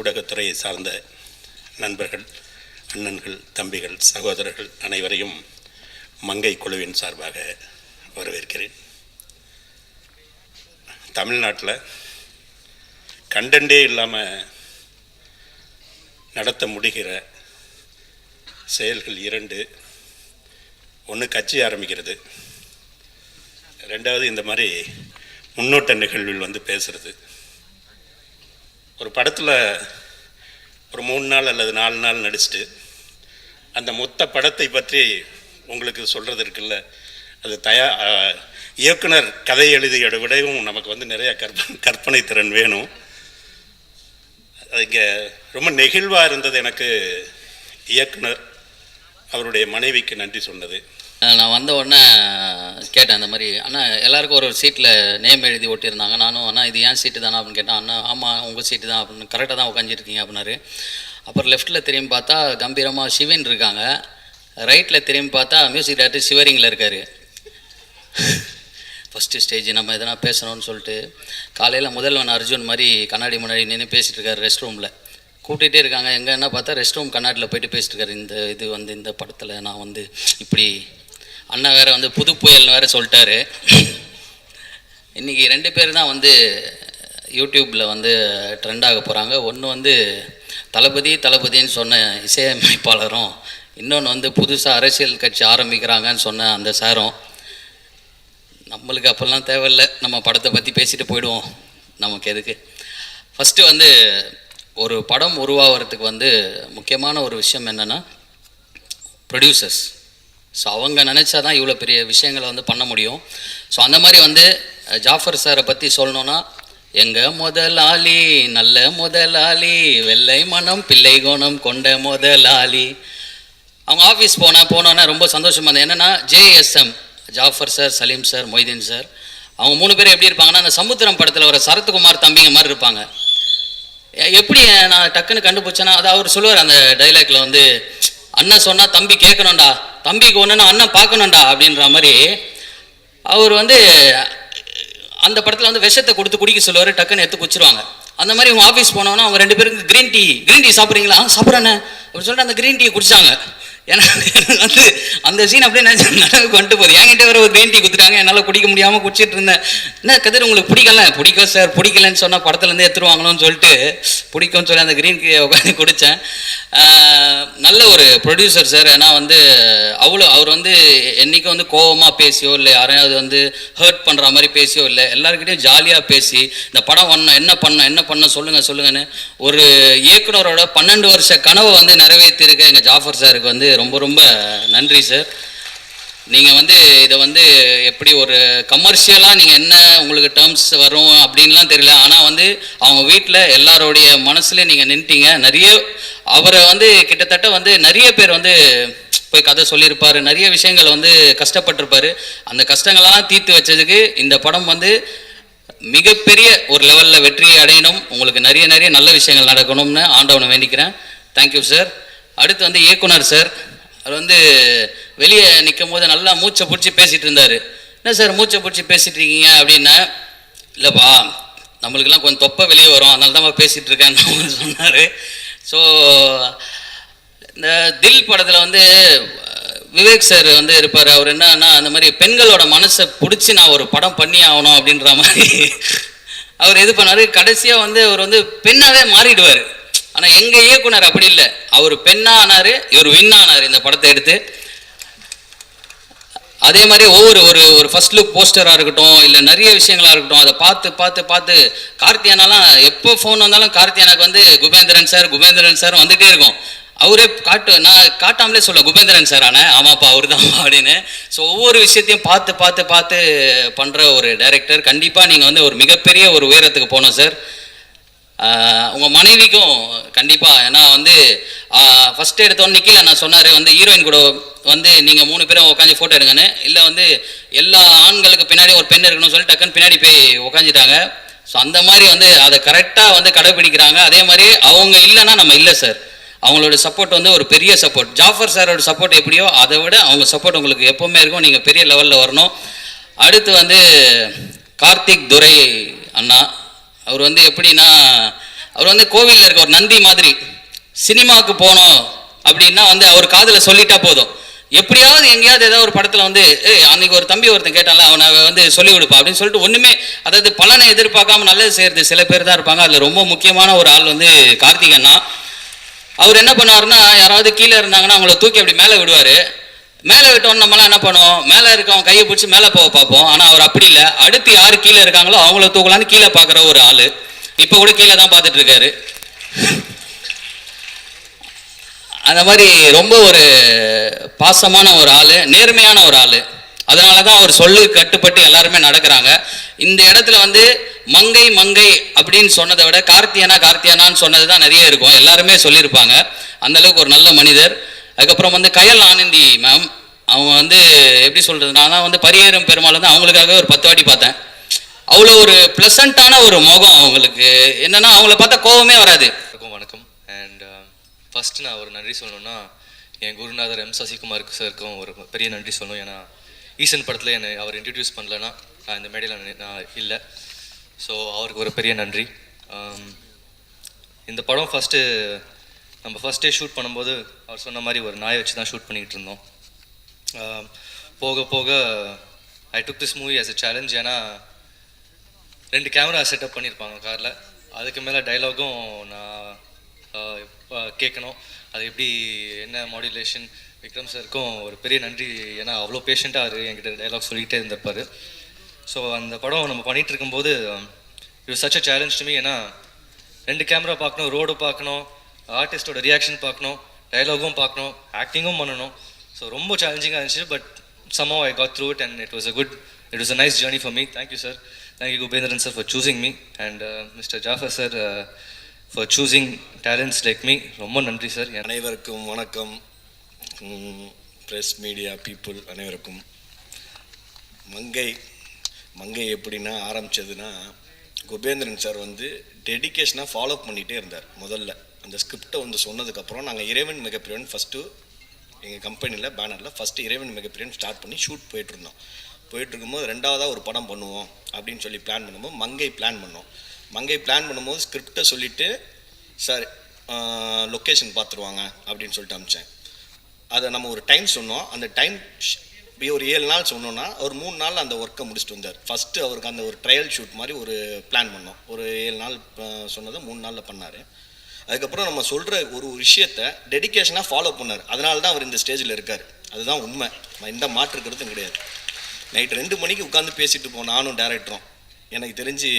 ஊடகத்துறையை சார்ந்த நண்பர்கள், அண்ணன்கள், தம்பிகள், சகோதரர்கள் அனைவரையும் மங்கை குழுவின் சார்பாக வரவேற்கிறேன். தமிழ்நாட்டில் கண்டென்ட்டே இல்லாமல் நடத்த முடிகிற செயல்கள் இரண்டு. ஒன்று கட்சி ஆரம்பிக்கிறது, ரெண்டாவது இந்த மாதிரி முன்னோட்ட நிகழ்வில் வந்து பேசுகிறது. ஒரு படத்தில் ஒரு 3 நாள் அல்லது 4 நாள் நடிச்சுட்டு அந்த மொத்த படத்தை பற்றி உங்களுக்கு சொல்கிறது இருக்குல்ல, அது இயக்குனர் கதை எழுதிய விடவும் நமக்கு வந்து நிறையா கற்பனை திறன் வேணும். அது இங்கே ரொம்ப நெகிழ்வாக இருந்தது எனக்கு. இயக்குனர் அவருடைய மனைவிக்கு நன்றி சொன்னது. நான் வந்த உடனே கேட்டேன், அந்த மாதிரி அண்ணா எல்லாருக்கும் ஒரு சீட்டில் நேம் எழுதி ஒட்டியிருந்தாங்க. நானும் அண்ணா இது ஏன் சீட்டு தானே அப்படின்னு கேட்டேன். அண்ணா ஆமாம் உங்கள் சீட்டு தான் அப்படின்னு, கரெக்டாக தான் உட்காந்துருக்கீங்க அப்படின்னாரு. அப்புறம் லெஃப்ட்டில் திரும்பி பார்த்தா கம்பீரமாக சிவன் இருக்காங்க, ரைட்டில் திரும்பி பார்த்தா மியூசிக் டைரக்டர் சிவரிங்கில் இருக்கார். ஃபஸ்ட்டு ஸ்டேஜ் நம்ம எதனா பேசணும்னு சொல்லிட்டு காலையில் முதல்வன் அர்ஜுன் மாதிரி கண்ணாடி முன்னாடி நின்று பேசிகிட்டு இருக்காரு. ரெஸ்ட் ரூமில் கூப்பிட்டுட்டே இருக்காங்க. எங்கே என்ன பார்த்தா ரெஸ்ட் ரூம் கண்ணாடியில் போயிட்டு பேசிட்டு இருக்காரு. இது வந்து இந்த படத்தில் நான் வந்து இப்படி, அண்ணா வேறு வந்து புது புயல்னு வேறு சொல்லிட்டாரு. இன்றைக்கி 2 பேர் தான் வந்து யூடியூப்பில் வந்து ட்ரெண்டாக போகிறாங்க. ஒன்று வந்து தளபதின்னு சொன்ன இசையமைப்பாளரும், இன்னொன்று வந்து புதுசாக அரசியல் கட்சி ஆரம்பிக்கிறாங்கன்னு சொன்ன அந்த சாரும். நம்மளுக்கு அப்போல்லாம் தேவையில்லை, நம்ம படத்தை பற்றி பேசிட்டு போயிடுவோம், நமக்கு எதுக்கு. ஃபஸ்ட்டு வந்து ஒரு படம் உருவாகிறதுக்கு வந்து முக்கியமான ஒரு விஷயம் என்னென்னா ப்ரொடியூசர்ஸ். ஸோ அவங்க நினச்சா தான் இவ்வளோ பெரிய விஷயங்களை வந்து பண்ண முடியும். ஸோ அந்த மாதிரி வந்து ஜாஃபர் சாரை பற்றி சொல்லணுன்னா, எங்கள் முதலாளி நல்ல முதலாளி, வெள்ளை மனம் பிள்ளை குணம் கொண்ட முதலாளி. அவங்க ஆஃபீஸ் போனோன்னா ரொம்ப சந்தோஷமாக இருந்தது. என்னென்னா JSM Jaffer sir, Salim sir, Moideen sir, அவங்க 3 பேரும் எப்படி இருப்பாங்கன்னா, அந்த சமுத்திரம் படத்தில் வர சரத்குமார் தம்பிங்க மாதிரி இருப்பாங்க. எப்படி நான் டக்குன்னு கண்டுபிடிச்சேன்னா, அது அவர் சொல்லுவார் அந்த டைலாக்ல வந்து, அண்ணன் சொன்னால் தம்பி கேட்கணும்டா, தம்பிக்கு ஒன்றுன்னா அண்ணன் பார்க்கணும்டா அப்படின்ற மாதிரி. அவர் வந்து அந்த படத்தில் வந்து விஷத்தை கொடுத்து குடிக்க சொல்லுவார், டக்குன்னு எடுத்து குடிச்சிருவாங்க. அந்த மாதிரி அவங்க ஆஃபீஸ் போனோன்னா அவங்க 2 பேருக்கு கிரீன் டீ சாப்பிட்றீங்களா, சாப்பிட்றேன்னு அப்படின்னு சொல்லிட்டு அந்த கிரீன் டீயை குடிச்சாங்க. ஏன்னா வந்து அந்த சீன் அப்படியே நடவுக்கு வந்துட்டு போகுது. என்கிட்ட வேறு ஒரு கிரீன் டீ கொடுத்துட்டாங்க, என்னால் குடிக்க முடியாமல் குடிச்சிட்டு இருந்தேன். என்ன கதிர் உங்களுக்கு பிடிக்கும் சார், பிடிக்கலன்னு சொன்னால் படத்துலேருந்து எடுத்துருவாங்களோன்னு சொல்லிட்டு பிடிக்கும்னு சொல்லி அந்த கிரீன் டீயை உட்காந்து குடித்தேன். நல்ல ஒரு ப்ரொடியூசர் சார். ஏன்னா வந்து அவர் வந்து என்றைக்கும் வந்து கோபமாக பேசியோ இல்லை யாரையாவது வந்து ஹர்ட் பண்ணுற மாதிரி பேசியோ இல்லை, எல்லாருக்கிட்டையும் ஜாலியாக பேசி இந்த படம் என்ன பண்ண சொல்லுங்கன்னு ஒரு இயக்குனரோட 12 வருஷ கனவை வந்து நிறைவேற்றிருக்க எங்கள் ஜாஃபர் சாருக்கு வந்து ரொம்ப ரொம்ப நன்றி சார். நீங்கள் வந்து இதை வந்து எப்படி ஒரு கமர்ஷியலாக நீங்கள் என்ன உங்களுக்கு டேர்ம்ஸ் வரும் அப்படின்லாம் தெரியல. ஆனால் வந்து அவங்க வீட்டில் எல்லாரோடைய மனசுலேயும் நீங்கள் நின்ட்டீங்க. நிறைய அவரை வந்து கிட்டத்தட்ட வந்து நிறைய பேர் வந்து போய் கதை சொல்லியிருப்பார், நிறைய விஷயங்கள் வந்து கஷ்டப்பட்டிருப்பார். அந்த கஷ்டங்களெல்லாம் தீர்த்து வச்சதுக்கு இந்த படம் வந்து மிகப்பெரிய ஒரு லெவலில் வெற்றி அடையணும், உங்களுக்கு நிறைய நிறைய நல்ல விஷயங்கள் நடக்கணும்னு ஆண்டவனை வேண்டிக்கிறேன். Thank you sir. அடுத்து வந்து இயக்குனர் சார், அவர் வந்து வெளியே நிற்கும் போது நல்லா மூச்சை பிடிச்சி பேசிகிட்டு இருந்தார். என்ன சார் மூச்சை பிடிச்சி பேசிகிட்டு இருக்கீங்க அப்படின்னா, இல்லைப்பா நம்மளுக்கெல்லாம் கொஞ்சம் தொப்பை வெளியே வரும், அதனால தான் பேசிகிட்டு இருக்கேன்னு சொன்னார். ஸோ இந்த தில் படத்தில் வந்து விவேக் சார் வந்து இருப்பார். அவர் என்னன்னா அந்த மாதிரி பெண்களோட மனசை பிடிச்சி நான் ஒரு படம் பண்ணி ஆகணும் அப்படின்ற மாதிரி அவர் இது பண்ணார். கடைசியாக வந்து அவர் வந்து பெண்ணாகவே மாறிடுவார். ஆனால் எங்கள் இயக்குனர் அப்படி இல்லை, அவர் பெண்ணாக ஆனார், இவர் வின்னானார் இந்த படத்தை எடுத்து. அதே மாதிரி ஒவ்வொரு ஒரு ஃபர்ஸ்ட் லுக் போஸ்டராக இருக்கட்டும், இல்லை நிறைய விஷயங்களாக இருக்கட்டும், அதை பார்த்து பார்த்து பார்த்து கார்த்தியானாலாம் எப்போ ஃபோன் வந்தாலும் கார்த்தியானாக்கு வந்து குபேந்திரன் சார் வந்துகிட்டே இருக்கும். அவரே நான் காட்டாமலே சொல்ல குபேந்திரன் சார் ஆனால் ஆமாப்பா அவர் தான் அப்படின்னு. ஸோ ஒவ்வொரு விஷயத்தையும் பார்த்து பார்த்து பார்த்து பண்ணுற ஒரு டைரக்டர். கண்டிப்பாக நீங்கள் வந்து ஒரு மிகப்பெரிய ஒரு உயரத்துக்கு போகணும் சார். உங்கள் மனைவிக்கும் கண்டிப்பாக, ஏன்னா வந்து ஃபஸ்ட்டு எடுத்தோன்னு நிற்கல நான் சொன்னார் வந்து ஹீரோயின் கூட வந்து நீங்கள் 3 பேரும் உட்காந்து ஃபோட்டோ எடுங்கன்னு. இல்லை வந்து எல்லா ஆண்களுக்கு பின்னாடி ஒரு பெண் இருக்கணும்னு சொல்லி டக்குன்னு பின்னாடி போய் உட்காந்துட்டாங்க. ஸோ அந்த மாதிரி வந்து அதை கரெக்டாக வந்து கடைபிடிக்கிறாங்க. அதே மாதிரி அவங்க இல்லைன்னா நம்ம இல்லை சார். அவங்களோட சப்போர்ட் வந்து ஒரு பெரிய சப்போர்ட். ஜாஃபர் சாரோட சப்போர்ட் எப்படியோ அதை விட அவங்க சப்போர்ட் உங்களுக்கு எப்போவுமே இருக்கும். நீங்கள் பெரிய லெவலில் வரணும். அடுத்து வந்து கார்த்திக் துரை அண்ணா, அவர் வந்து எப்படின்னா அவர் வந்து கோவிலில் இருக்க ஒரு நந்தி மாதிரி. சினிமாவுக்கு போனோம் அப்படின்னா வந்து அவர் காதில் சொல்லிட்டா போதும், எப்படியாவது எங்கேயாவது ஏதாவது ஒரு படத்தில் வந்து அன்னைக்கு ஒரு தம்பி ஒருத்தன் கேட்டால அவனை வந்து சொல்லிக் கொடுப்பா அப்படின்னு சொல்லிட்டு ஒன்றுமே, அதாவது பலனை எதிர்பார்க்காம நல்லது செய்கிறது சில பேர் தான் இருப்பாங்க. அதில் ரொம்ப முக்கியமான ஒரு ஆள் வந்து கார்த்திக் அண்ணா. அவர் என்ன பண்ணுவாருன்னா, யாராவது கீழே இருந்தாங்கன்னா அவங்கள தூக்கி அப்படி மேலே விடுவார். மேலே விட்டோன்னு நம்மளாம் என்ன பண்ணுவோம், மேலே இருக்கவங்க கையை பிடிச்சி மேலே போக பார்ப்போம். ஆனால் அவர் அப்படி இல்லை, அடுத்து யார் கீழே இருக்காங்களோ அவங்கள தூக்கலான்னு கீழே பார்க்குற ஒரு ஆள். இப்போ கூட கீழே தான் பார்த்துட்டு இருக்காரு. அந்த மாதிரி ரொம்ப ஒரு பாசமான ஒரு ஆள், நேர்மையான ஒரு ஆள். அதனால தான் அவர் சொல்லு கட்டுப்பட்டு எல்லாருமே நடக்கிறாங்க. இந்த இடத்துல வந்து மங்கை அப்படின்னு சொன்னதை விட கார்த்தியானான்னு சொன்னது தான் நிறைய இருக்கும், எல்லாருமே சொல்லியிருப்பாங்க. அந்தளவுக்கு ஒரு நல்ல மனிதர். அதுக்கப்புறம் வந்து கயல் ஆனந்தி மேம், அவங்க வந்து எப்படி சொல்கிறது, நான் வந்து பரியேறும் பெருமாள் வந்து அவங்களுக்காகவே ஒரு 10 வாட்டி பார்த்தேன். அவ்வளோ ஒரு ப்ளசண்ட்டான ஒரு முகம் அவங்களுக்கு. என்னென்னா அவங்கள பார்த்தா கோபமே வராது. வணக்கம். அண்ட் ஃபஸ்ட்டு நான் ஒரு நன்றி சொல்லணும்னா என் குருநாதர் எம் சசிகுமாருக்கு சாருக்கும் ஒரு பெரிய நன்றி சொல்லணும். ஏன்னா ஈசன் படத்தில் என்னை அவர் இன்ட்ரடியூஸ் பண்ணலன்னா நான் இந்த மேடையில் நான் இல்லை. ஸோ அவருக்கு ஒரு பெரிய நன்றி. இந்த படம் நம்ம ஃபஸ்ட்டே ஷூட் பண்ணும்போது அவர் சொன்ன மாதிரி ஒரு நாயை வச்சு தான் ஷூட் பண்ணிக்கிட்டு இருந்தோம். போக போக I took this movie as a challenge. ஏன்னா 2 கேமரா செட்டப் பண்ணியிருப்பாங்க காரில், அதுக்கு மேலே டைலாகும் நான் கேட்கணும். அது எப்படி என்ன மாடுலேஷன். விக்ரம் சாருக்கும் ஒரு பெரிய நன்றி, ஏன்னா அவ்வளோ பேஷண்ட்டாக அவர் என்கிட்ட டைலாக் சொல்லிக்கிட்டே இருந்திருப்பார். ஸோ அந்த படம் நம்ம பண்ணிகிட்டு இருக்கும்போது it such a challenge to me. ஏன்னா 2 கேமரா பார்க்கணும், ரோடு பார்க்கணும், ஆர்டிஸ்டோட ரியாக்ஷன் பார்க்கணும், டைலாகும் பார்க்கணும், ஆக்டிங்கும் பண்ணணும். ஸோ ரொம்ப சேலஞ்சிங்காக இருந்துச்சு. But somehow I got through it and it was a nice journey for me. Thank you sir. Thank you Gubendran sir for choosing me and Mr. Jafar sir for choosing talents like me. ரொம்ப நன்றி sir. அனைவருக்கும் வணக்கம். Press media people அனைவருக்கும். மங்கை எப்படின்னா ஆரம்பித்ததுன்னா, Kubendran sir வந்து டெடிக்கேஷனாக follow பண்ணிகிட்டே இருந்தார். முதல்ல அந்த ஸ்கிரிப்டை வந்து சொன்னதுக்கப்புறம் நாங்கள் இறைவன் மிகப்பெரியவன் ஃபஸ்ட்டு எங்கள் கம்பெனியில் பேனரில் ஃபஸ்ட்டு இறைவன் மிகப்பெரியவன் ஸ்டார்ட் பண்ணி ஷூட் போயிட்டுருக்கும்போது 2வதாக ஒரு படம் பண்ணுவோம் அப்படின்னு சொல்லி பிளான் பண்ணும்போது மங்கை பிளான் பண்ணும்போது ஸ்கிரிப்டை சொல்லிவிட்டு சார் லொக்கேஷன் பார்த்துருவாங்க அப்படின்னு சொல்லிட்டு அனுப்பிச்சேன். அதை நம்ம ஒரு டைம் சொன்னோம். அந்த டைம் ஒரு 7 நாள் சொன்னோன்னா ஒரு 3 நாள் அந்த ஒர்க்கை முடிச்சுட்டு வந்தார். ஃபஸ்ட்டு அவருக்கு அந்த ஒரு ட்ரையல் ஷூட் மாதிரி ஒரு பிளான் பண்ணோம். ஒரு 7 நாள் சொன்னதை 3 நாளில் பண்ணார். அதுக்கப்புறம் நம்ம சொல்கிற ஒரு விஷயத்தை டெடிக்கேஷனாக ஃபாலோ பண்ணார். அதனால தான் அவர் இந்த ஸ்டேஜில் இருக்கார். அதுதான் உண்மை, எந்த மாற்றுக்கிறதும் கிடையாது. நைட் 2 மணிக்கு உட்காந்து பேசிட்டு போனோம் நானும் டேரக்டரும். எனக்கு தெரிஞ்சு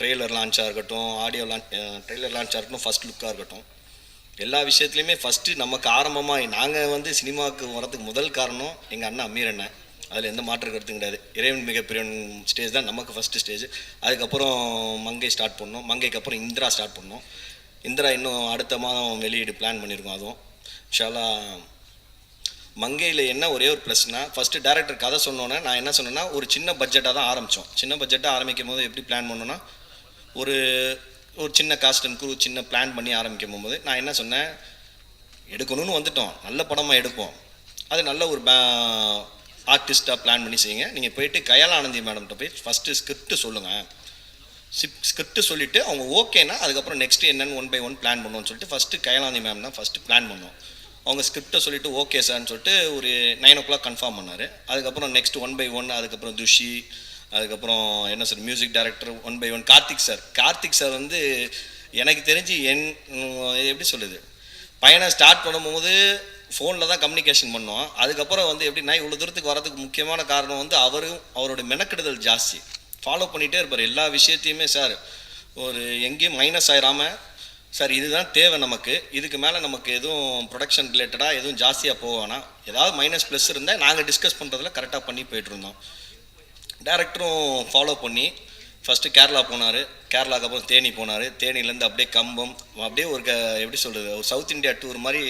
ட்ரெய்லர் லான்ச்சாக இருக்கட்டும், ட்ரெய்லர் லான்ச்சாக இருக்கட்டும், ஃபஸ்ட் லுக்காக இருக்கட்டும், எல்லா விஷயத்துலையுமே ஃபஸ்ட்டு நமக்கு ஆரம்பமாக நாங்கள் வந்து சினிமாவுக்கு வரதுக்கு முதல் காரணம் எங்கள் அண்ணன் அமீர் அண்ணன். அதில் எந்த மாற்று கருத்தும் கிடையாது. இறைவன் மிகப்பெரியவன் ஸ்டேஜ் தான் நமக்கு ஃபஸ்ட்டு ஸ்டேஜ். அதுக்கப்புறம் மங்கை ஸ்டார்ட் பண்ணோம். மங்கைக்கு அப்புறம் இந்திரா ஸ்டார்ட் பண்ணோம். இந்திரா இன்னும் அடுத்த மாதம் வெளியீடு பிளான் பண்ணியிருக்கோம். அதுவும் ஷாலா. மங்கையில் என்ன ஒரே ஒரு ப்ளஸ்னால், ஃபஸ்ட்டு டேரக்டர் கதை சொன்னோன்னே நான் என்ன சொன்னேன்னா, ஒரு சின்ன பட்ஜெட்டாக தான் ஆரம்பித்தோம். சின்ன பட்ஜெட்டாக ஆரம்பிக்கும் போது எப்படி பிளான் பண்ணோன்னா, ஒரு சின்ன காஸ்ட் அண்ட் குரூ சின்ன பிளான் பண்ணி ஆரம்பிக்கும் போது நான் என்ன சொன்னேன், எடுக்கணும்னு வந்துட்டோம், நல்ல படமாக எடுப்போம், அது நல்ல ஒரு ஆர்டிஸ்ட்டாக பிளான் பண்ணி செய்யுங்க. நீங்கள் போயிட்டு கயால் ஆனந்தி மேடம்கிட்ட போய் ஃபஸ்ட்டு ஸ்கிரிப்ட் சொல்லுங்கள். ஸ்கிரிப்ட் சொல்லிவிட்டு அவங்க ஓகேனா அதுக்கப்புறம் நெக்ஸ்ட்டு என்னென்னு 1 by 1 பிளான் பண்ணுவோம்னு சொல்லிட்டு ஃபஸ்ட்டு கயாலாந்தி மேம் தான் ஃபஸ்ட்டு பிளான் பண்ணோம். அவங்க ஸ்கிரிப்டை சொல்லிவிட்டு ஓகே சார்னு சொல்லிட்டு ஒரு 9 o'clock கன்ஃபார்ம் பண்ணார். அதுக்கப்புறம் நெக்ஸ்ட் 1 by 1, அதுக்கப்புறம் துஷி, அதுக்கப்புறம் என்ன sir music director 1 by 1 Karthik sir வந்து எனக்கு தெரிஞ்சு எப்படி சொல்லுது, பையனை ஸ்டார்ட் பண்ணும்போது ஃபோனில் தான் கம்யூனிகேஷன் பண்ணோம். அதுக்கப்புறம் வந்து எப்படின்னா இவ்வளோ தூரத்துக்கு வரதுக்கு முக்கியமான காரணம் வந்து அவரோட மெனக்கெடுதல் ஜாஸ்தி. ஃபாலோ பண்ணிகிட்டே இருப்பார் எல்லா விஷயத்தையுமே. சார் ஒரு எங்கேயும் மைனஸ் ஆயிடாமல், சார் இதுதான் தேவை நமக்கு, இதுக்கு மேலே நமக்கு எதுவும் ப்ரொடக்ஷன் ரிலேட்டடாக எதுவும் ஜாஸ்தியாக போவானா, ஏதாவது மைனஸ் ப்ளஸ் இருந்தால் நாங்கள் டிஸ்கஸ் பண்ணுறதுல கரெக்டாக பண்ணி போயிட்டுருந்தோம். டேரக்டரும் ஃபாலோ பண்ணி ஃபஸ்ட்டு கேரளா போனார். கேரளாவுக்கு அப்புறம் தேனி போனார். தேனிலேருந்து அப்படியே கம்பம், அப்படியே ஒரு எப்படி சொல்கிறது, ஒரு சவுத் இந்தியா டூர் மாதிரி,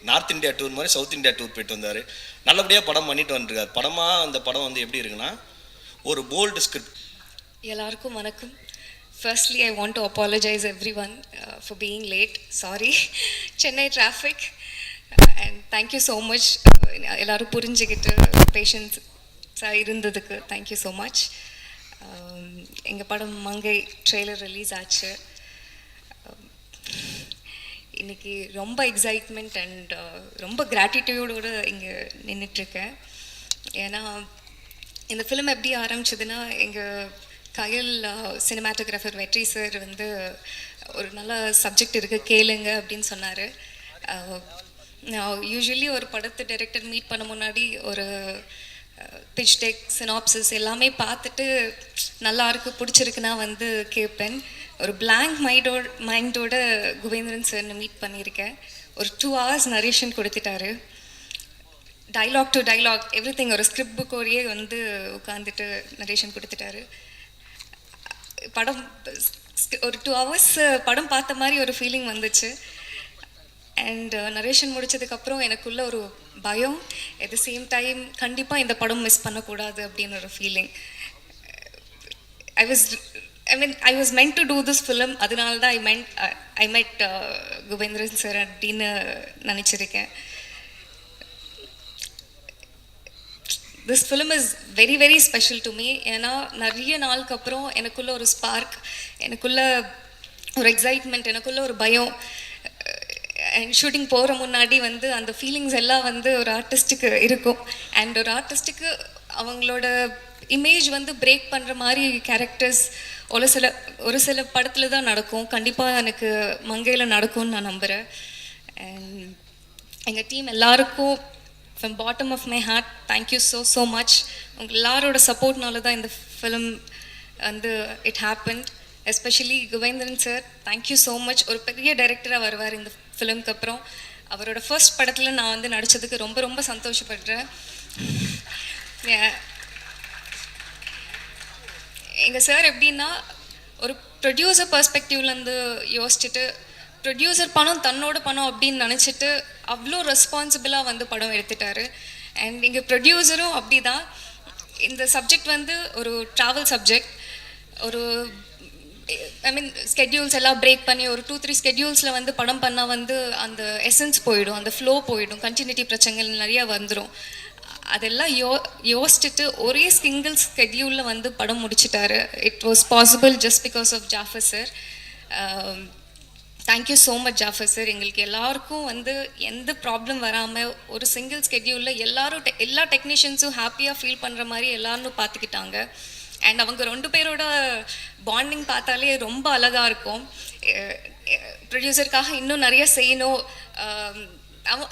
நார்த் இந்தியா டூர் மாதிரி சவுத் இந்தியா டூர் போயிட்டு வந்தார். நல்லபடியாக படம் பண்ணிட்டு வந்துருக்கார். அந்த படம் வந்து எப்படி இருக்குன்னா, ஒரு போல்டு ஸ்கிரிப்ட். எல்லாருக்கும் வணக்கம். Firstly, I want to apologize everyone for being late. Sorry. Chennai traffic. And thank you so much. எல்லாரும் புரிஞ்சுக்கிட்டு பேஷன்ஸ் இருந்ததுக்கு thank you so much. எங்கள் படம் மங்கை ட்ரெய்லர் ரிலீஸ் ஆச்சு. இன்றைக்கி ரொம்ப எக்ஸைட்மெண்ட் அண்ட் ரொம்ப கிராட்டிடியூடோடு இங்கே நின்றுட்டுருக்கேன். ஏன்னா இந்த ஃபிலிம் எப்படி ஆரம்பிச்சதுன்னா, எங்கள் கயல் சினிமாட்டோகிராஃபர் வெற்றி சார் வந்து ஒரு நல்ல சப்ஜெக்ட் இருக்குது கேளுங்க அப்படின்னு சொன்னார். நான் யூஸ்வலி ஒரு படத்தை டைரக்டர் மீட் பண்ண முன்னாடி ஒரு பிச் டெக் சினாப்சிஸ் எல்லாமே பார்த்துட்டு நல்லா இருக்கு பிடிச்சிருக்குன்னா வந்து கேட்பேன். ஒரு பிளாங்க் மைண்டோட குபேந்திரன் சார்னு மீட் பண்ணியிருக்கேன். ஒரு 2 hours நரேஷன் கொடுத்துட்டாரு. டைலாக் டு டைலாக் எவ்ரிதிங் ஒரு ஸ்கிரிப்ட் புக்கோடையே வந்து உட்காந்துட்டு நரேஷன் கொடுத்துட்டாரு. படம் ஒரு 2 hours படம் பார்த்த மாதிரி ஒரு ஃபீலிங் வந்துச்சு. அண்ட் நரேஷன் முடித்ததுக்கப்புறம் எனக்குள்ள ஒரு பயம், அட் த சேம் டைம் கண்டிப்பாக இந்த படம் மிஸ் பண்ணக்கூடாது அப்படின்னு ஒரு feeling. I was meant to do this film. அதனால தான் ஐ மெட் குபேந்திரன் சார் அப்படின்னு நினச்சிருக்கேன். This film is very very special to me. ஏன்னா நிறைய நாளுக்கு அப்புறம் எனக்குள்ள ஒரு ஸ்பார்க், எனக்குள்ள ஒரு எக்ஸைட்மெண்ட், எனக்குள்ள ஒரு பயம். அண்ட் ஷூட்டிங் போகிற முன்னாடி வந்து அந்த ஃபீலிங்ஸ் எல்லாம் வந்து ஒரு ஆர்டிஸ்ட்டுக்கு இருக்கும். அண்ட் ஒரு ஆர்டிஸ்ட்டுக்கு அவங்களோட இமேஜ் வந்து பிரேக் பண்ணுற மாதிரி கேரக்டர்ஸ் ஒரு சில படத்தில் தான் நடக்கும். கண்டிப்பாக எனக்கு மங்கையில் நடக்கும்னு நான் நம்புகிறேன். அண்ட் எங்கள் டீம் எல்லாருக்கும் from bottom of my heart thank you so much. உங்கள் எல்லாரோட சப்போர்ட்னால தான் இந்த ஃபிலிம் வந்து it happened. Especially Kubendran sir thank you so much. ஒரு பெரிய டைரக்டராக வருவார் இந்த ஃபிலிம்க்கு அப்புறம். அவரோட ஃபர்ஸ்ட் படத்தில் நான் வந்து நடித்ததுக்கு ரொம்ப ரொம்ப சந்தோஷப்படுறேன். எங்கள் சார் எப்படின்னா ஒரு ப்ரொடியூசர் பர்ஸ்பெக்டிவ்லேருந்து யோசிச்சுட்டு, ப்ரொடியூசர் பணம் தன்னோட பணம் அப்படின்னு நினச்சிட்டு அவ்வளோ ரெஸ்பான்சிபிளாக வந்து படம் எடுத்துட்டாரு. அண்ட் இங்கே ப்ரொடியூசரும் அப்படி தான். இந்த சப்ஜெக்ட் வந்து ஒரு ட்ராவல் சப்ஜெக்ட். ஒரு ஸ்கெட்யூல்ஸ் எல்லாம் பிரேக் பண்ணி ஒரு 2-3 ஸ்கெட்யூல்ஸில் வந்து படம் பண்ணால் வந்து அந்த எசன்ஸ் போயிடும், அந்த ஃப்ளோ போயிடும், கண்டினியூட்டி பிரச்சனைகள் நிறையா வந்துடும். அதெல்லாம் யோசிச்சுட்டு ஒரே சிங்கிள் ஸ்கெட்யூலில் வந்து படம் முடிச்சிட்டாரு. It was possible just because of Jaffer sir. Thank you so much Jaffer sir. எங்களுக்கு எல்லாருக்கும் வந்து எந்த ப்ராப்ளம் வராமல் ஒரு சிங்கிள் ஸ்கெட்யூலில் எல்லா டெக்னீஷியன்ஸும் ஹாப்பியாக ஃபீல் பண்ணுற மாதிரி எல்லாரும் பார்த்துக்கிட்டாங்க. அண்ட் அவங்க 2 பேரோட பாண்டிங் பார்த்தாலே ரொம்ப அழகாக இருக்கும். ப்ரொடியூசருக்காக இன்னும் நிறைய செய்யணும்,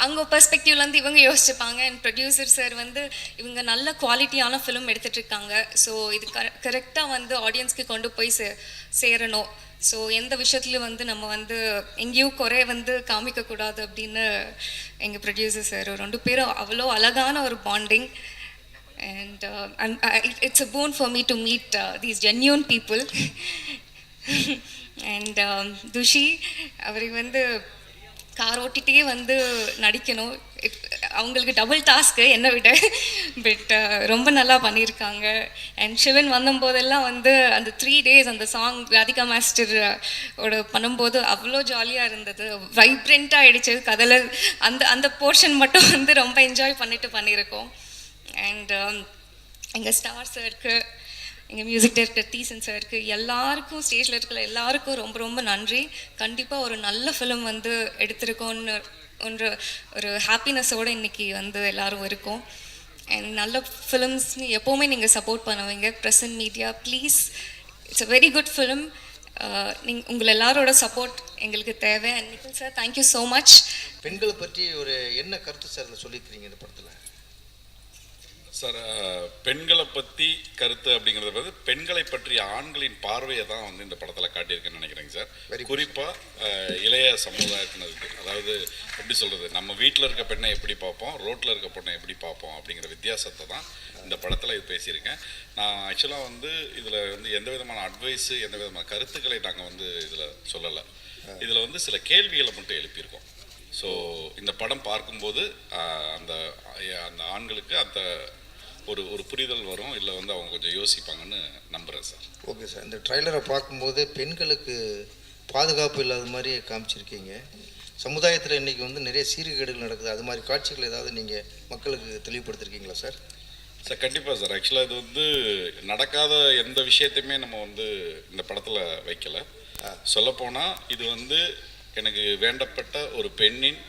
அவங்க பெர்ஸ்பெக்டிவ்லேருந்து இவங்க யோசிச்சுப்பாங்க. அண்ட் ப்ரொடியூசர் சார் வந்து இவங்க நல்ல குவாலிட்டியான ஃபிலிம் எடுத்துகிட்ருக்காங்க, ஸோ இது கரெக்டாக வந்து ஆடியன்ஸ்க்கு கொண்டு போய் சேரணும். ஸோ எந்த விஷயத்துலையும் வந்து நம்ம வந்து எங்கேயும் குறை வந்து காமிக்கக்கூடாது அப்படின்னு எங்கள் ப்ரொடியூசர் சார் 2 பேரும் அவ்வளோ அழகான ஒரு bonding. And it's a boon for me to meet these genuine people. And Thushi அவருக்கு வந்து கார் ஓட்டிகிட்டே வந்து நடிக்கணும், அவங்களுக்கு டபுள் டாஸ்க்கு என்னை விட, பட் ரொம்ப நல்லா பண்ணியிருக்காங்க. அண்ட் சிவன் வந்தபோதெல்லாம் வந்து அந்த 3 days அந்த சாங் ராதிகா மாஸ்டர் ஓட பண்ணும்போது அவ்வளோ ஜாலியாக இருந்தது, வைப்ரண்ட்டாக ஆகிடுச்சு கதையில். அந்த போர்ஷன் மட்டும் வந்து ரொம்ப என்ஜாய் பண்ணியிருக்கோம். அண்ட் எங்கள் ஸ்டார் சாருக்கு, எங்கள் மியூசிக் டைரக்டர் தீசன் சாருக்கு, எல்லாருக்கும் ஸ்டேஜில் இருக்கிற எல்லாருக்கும் ரொம்ப ரொம்ப நன்றி. கண்டிப்பாக ஒரு நல்ல ஃபிலிம் வந்து எடுத்திருக்கோன்னு ஒரு ஹாப்பினஸோடு இன்றைக்கி வந்து எல்லோரும் இருக்கோம். அண்ட் நல்ல ஃபிலிம்ஸ்னு எப்போவுமே நீங்கள் சப்போர்ட் பண்ணுவீங்க. Present media please, it's a very good film. உங்கள் எல்லாரோட சப்போர்ட் எங்களுக்கு தேவை. And Nikhil sir, thank you so much. பெண்களை பற்றி ஒரு என்ன கருத்து சார் சொல்லியிருக்கிறீங்க இந்த படத்தில்? சார், பெண்களை பற்றி கருத்து அப்படிங்கிறத வந்து பெண்களை பற்றிய ஆண்களின் பார்வையை தான் வந்து இந்த படத்தில் காட்டியிருக்கேன்னு நினைக்கிறேங்க சார். குறிப்பாக இளைய சமுதாயத்தினருக்கு, அதாவது எப்படி சொல்கிறது, நம்ம வீட்டில் இருக்க பெண்ணை எப்படி பார்ப்போம், ரோட்டில் இருக்க பெண்ணை எப்படி பார்ப்போம் அப்படிங்கிற வித்தியாசத்தை தான் இந்த படத்தில் இது பேசியிருக்கேன். நான் ஆக்சுவலாக வந்து இதில் வந்து எந்த விதமான அட்வைஸு, எந்த விதமான கருத்துக்களை நாங்கள் வந்து இதில் சொல்லலை. இதில் வந்து சில கேள்விகளை மட்டும் எழுப்பியிருக்கோம். ஸோ இந்த படம் பார்க்கும்போது அந்த ஆண்களுக்கு அந்த ஒரு புரிதல் வரும், இல்லை வந்து அவங்க கொஞ்சம் யோசிப்பாங்கன்னு நம்புகிறேன் சார். ஓகே சார், இந்த ட்ரைலரை பார்க்கும்போது பெண்களுக்கு பாதுகாப்பு இல்லாத மாதிரி காமிச்சிருக்கீங்க. சமுதாயத்தில் இன்றைக்கி வந்து நிறைய சீர்கேடுகள் நடக்குது, அது மாதிரி காட்சிகள் ஏதாவது நீங்கள் மக்களுக்கு தெளிவுபடுத்திருக்கீங்களா சார்? சார் கண்டிப்பாக சார். ஆக்சுவலாக இது வந்து நடக்காத எந்த விஷயத்தையுமே நம்ம வந்து இந்த படத்தில் வைக்கலை. சொல்லப்போனால் இது வந்து எனக்கு வேண்டப்பட்ட ஒரு பெண்ணின்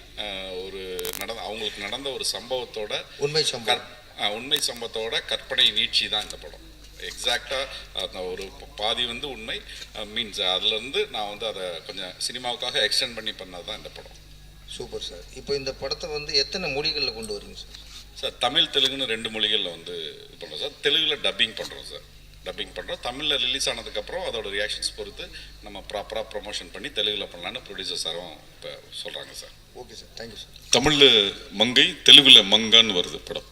அவங்களுக்கு நடந்த ஒரு சம்பவத்தோட உண்மை சம்பவத்தோட கற்பனை நீட்சி தான் இந்த படம். எக்ஸாக்டாக அந்த ஒரு பாதி வந்து உண்மை மீன்ஸ் அதுலேருந்து நான் வந்து அதை கொஞ்சம் சினிமாவுக்காக எக்ஸ்டெண்ட் பண்ணி பண்ணது தான் இந்த படம். Super sir. இப்போ இந்த படத்தை வந்து எத்தனை மொழிகளில் கொண்டு வரீங்க சார்? சார் தமிழ் தெலுங்குன்னு 2 மொழிகளில் வந்து இது பண்ணுறோம் சார். தெலுங்கில் டப்பிங் பண்ணுறோம் சார். தமிழில் ரிலீஸ் ஆனதுக்கப்புறம் அதோட ரியாக்ஷன்ஸ் பொறுத்து நம்ம ப்ராப்பராக ப்ரொமோஷன் பண்ணி தெலுங்கில் பண்ணலான்னு ப்ரொடியூசர் சாரும் இப்போ சொல்கிறாங்க sir. Okay sir, thank you sir. தமிழில் மங்கை, தெலுங்குல மங்கான்னு வருது படம்.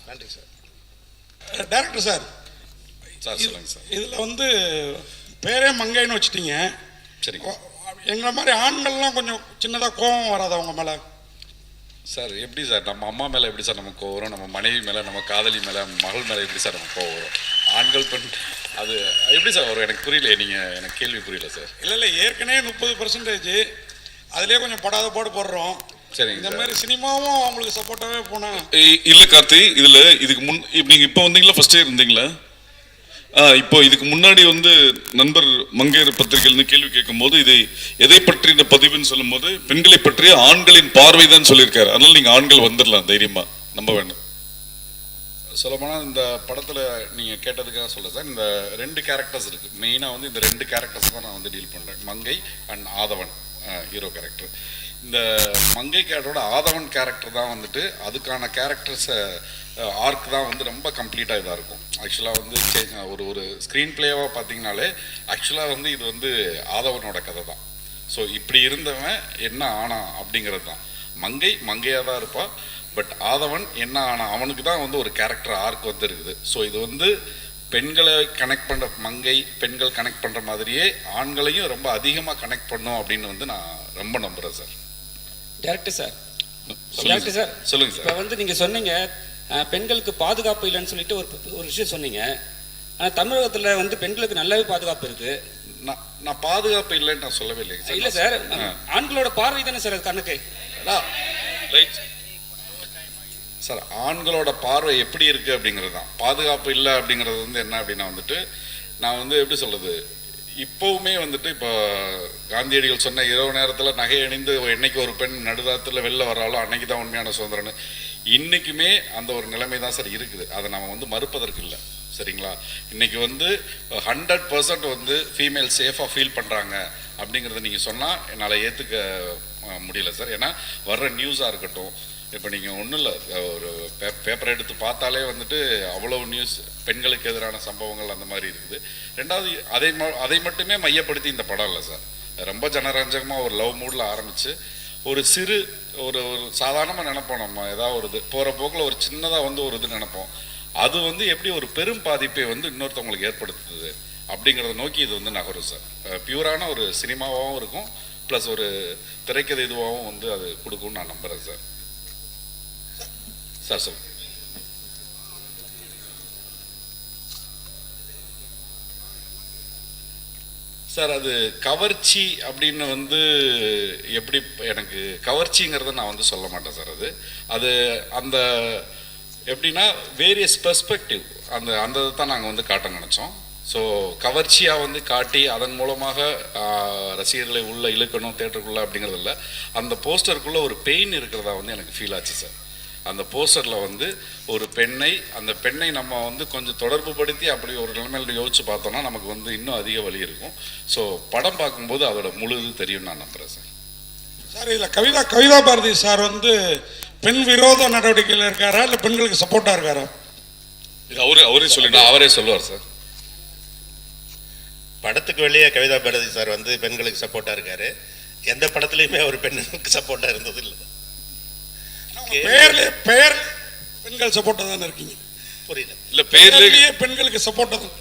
நன்றி சார். டைரக்டர் சார், சொல்லுங்கள் சார். இதில் வந்து பேரே மங்கைன்னு வச்சுட்டீங்க. சரிங்க. எங்களை மாதிரி ஆண்கள்லாம் கொஞ்சம் சின்னதாக கோபம் வராது அவங்க மேலே? சார் எப்படி சார், நம்ம அம்மா மேலே எப்படி சார் நமக்கு கோவம் வரும், நம்ம மனைவி மேலே, நம்ம காதலி மேலே, மகள் மேலே எப்படி சார் நமக்கு கோவம் வரும்? ஆண்கள் பெண் அது எப்படி சார் வரும்? எனக்கு புரியல, நீங்கள் எனக்கு கேள்வி புரியல சார். இல்லை ஏற்கனவே 30% அதுலேயே கொஞ்சம் படாத போட்டு போடுறோம். சரிங்க. இந்த மாதிரி சினிமாவும் அவங்களுக்கு சப்போர்ட்டாகவே போனால் இல்லை கார்த்தி, இதில் இதுக்கு நீங்கள் இப்போ வந்தீங்களா, ஃபர்ஸ்டே இருந்தீங்களா? இப்போ இதுக்கு முன்னாடி வந்து நண்பர் மங்கையர் பத்திரிகையிலிருந்து கேள்வி கேட்கும்போது இது எதை பற்றின பதிவுன்னு சொல்லும்போது பெண்களை பற்றிய ஆண்களின் பார்வை தான் சொல்லியிருக்காரு. அதனால நீங்கள் ஆண்கள் வந்துடலாம் தைரியமாக, நம்ப வேண்டாம். சொல்லப்போனால் இந்த படத்தில் நீங்கள் கேட்டதுக்காக சொல்ல சார், இந்த 2 கேரக்டர்ஸ் இருக்குது. மெயினாக வந்து இந்த 2 கேரக்டர்ஸ் தான் நான் வந்து டீல் பண்ணுறேன். மங்கை அண்ட் ஆதவன் ஹீரோ கேரக்டர். இந்த மங்கை கேரக்டரோட ஆதவன் கேரக்டர் தான் வந்துட்டு அதுக்கான கேரக்டர்ஸை ஆர்க் தான் வந்து ரொம்ப கம்ப்ளீட்டாக இதாக இருக்கும். ஆக்சுவலாக வந்து ஒரு ஸ்க்ரீன் பிளேவாக பார்த்தீங்கனாலே ஆக்சுவலாக வந்து இது வந்து ஆதவனோட கதை தான். ஸோ இப்படி இருந்தவன் என்ன ஆனா அப்படிங்கிறது தான். மங்கையாக தான் இருப்பாள், பட் ஆதவன் என்ன ஆனா அவனுக்கு தான் வந்து ஒரு கேரக்டர் ஆர்க் வந்து இருக்குது. ஸோ இது வந்து பெண்களை கனெக்ட் பண்ணுற பெண்கள் கனெக்ட் பண்ணுற மாதிரியே ஆண்களையும் ரொம்ப அதிகமாக கனெக்ட் பண்ணும் அப்படின்னு வந்து நான் ரொம்ப நம்புகிறேன் சார். டேரக்டர் சார், சொல்லுங்கள் சார். இப்போ வந்து நீங்கள் சொன்னீங்க பெண்களுக்கு பாதுகாப்பு இல்லைன்னு சொல்லிட்டு ஒரு விஷயம் சொன்னீங்க. ஆனால் தமிழகத்தில் வந்து பெண்களுக்கு நல்லாவே பாதுகாப்பு இருக்குது. நான் பாதுகாப்பு இல்லைன்னு நான் சொல்லவே இல்லைங்க சார். இல்லை சார், ஆண்களோட பார்வை தானே சார் அது கணக்கு. ரைட் சார், ஆண்களோட பார்வை எப்படி இருக்குது அப்படிங்கிறது தான். பாதுகாப்பு இல்லை அப்படிங்கிறது வந்து என்ன அப்படின்னா வந்துட்டு நான் வந்து எப்படி சொல்கிறது, இப்போவுமே வந்துட்டு இப்போ காந்தியடிகள் சொன்ன இரவு நேரத்தில் நகை அணிந்து என்னைக்கு ஒரு பெண் நடுராத்தில் வெளில வர்றாலோ அன்னைக்கு தான் உண்மையான சுதந்திரம்னு இன்றைக்குமே அந்த ஒரு நிலைமை தான் சார் இருக்குது. அதை நம்ம வந்து மறுப்பதற்கு இல்லை, சரிங்களா? இன்றைக்கி வந்து 100% வந்து ஃபீமேல் சேஃபாக ஃபீல் பண்ணுறாங்க அப்படிங்கிறத நீங்கள் சொன்னால் என்னால் ஏற்றுக்க முடியல சார். ஏன்னா வர்ற நியூஸாக இருக்கட்டும், இப்போ நீங்கள் ஒன்றும் இல்லை, ஒரு பேப்பரை எடுத்து பார்த்தாலே வந்துட்டு அவ்வளோ நியூஸ் பெண்களுக்கு எதிரான சம்பவங்கள் அந்த மாதிரி இருக்குது. ரெண்டாவது அதை மட்டுமே மையப்படுத்தி இந்த படம் இல்லை சார். ரொம்ப ஜனரஞ்சகமாக ஒரு லவ் மூடில் ஆரம்பித்து ஒரு சிறு ஒரு சாதாரணமாக நினைப்போம், நம்ம ஏதாவது ஒரு இது போகிற போக்கில் ஒரு சின்னதாக வந்து ஒரு இது நினைப்போம், அது வந்து எப்படி ஒரு பெரும் பாதிப்பை வந்து இன்னொருத்தவங்களுக்கு ஏற்படுத்துது அப்படிங்கிறத நோக்கி இது வந்து நகரும் சார். பியூரான ஒரு சினிமாவாகவும் இருக்கும், ப்ளஸ் ஒரு திரைக்கதை இதுவாகவும் வந்து அது கொடுக்கும்னு நான் நம்புகிறேன் சார். சார் சார் சார் அது கவர்ச்சி அப்படின்னு வந்து எப்படி, எனக்கு கவர்ச்சிங்கிறத நான் வந்து சொல்ல மாட்டேன் சார். அது அந்த எப்படின்னா வேரியஸ் பெர்ஸ்பெக்டிவ் அந்த அந்த தான் நாங்கள் வந்து காட்ட நினச்சோம். ஸோ கவர்ச்சியாக வந்து காட்டி அதன் மூலமாக ரசிகர்களை உள்ளே இழுக்கணும் தேட்டருக்குள்ளே அப்படிங்கிறது இல்லை. அந்த போஸ்டருக்குள்ளே ஒரு பெயின் இருக்கிறதா வந்து எனக்கு ஃபீல் ஆச்சு சார். அந்த போஸ்டரில் வந்து ஒரு பெண்ணை, அந்த பெண்ணை நம்ம வந்து கொஞ்சம் தொடர்பு படுத்தி அப்படி ஒரு நிலைமையில யோசிச்சு பார்த்தோம்னா நமக்கு வந்து இன்னும் அதிக வலி இருக்கும். ஸோ படம் பார்க்கும்போது அதோட முழு இது தெரியும் நான் நம்புகிறேன் சார். சார் இதில் கவிதா பாரதி சார் வந்து பெண் விரோத நடவடிக்கையில் இருக்காரா இல்லை பெண்களுக்கு சப்போர்ட்டாக இருக்காரா? இது அவரே சொல்லி அவரே சொல்லுவார் சார். படத்துக்கு வெளியே கவிதா பாரதி சார் வந்து பெண்களுக்கு சப்போர்ட்டாக இருக்காரு. எந்த படத்துலையுமே அவர் பெண்களுக்கு சப்போர்ட்டாக இருந்தது இல்லை. பெயர் பெண்கள் சப்போர்ட்டாக தானே இருக்கீங்க? புரியல. இல்லை பெயர்லேயே பெண்களுக்கு சப்போர்ட்டாக தான்.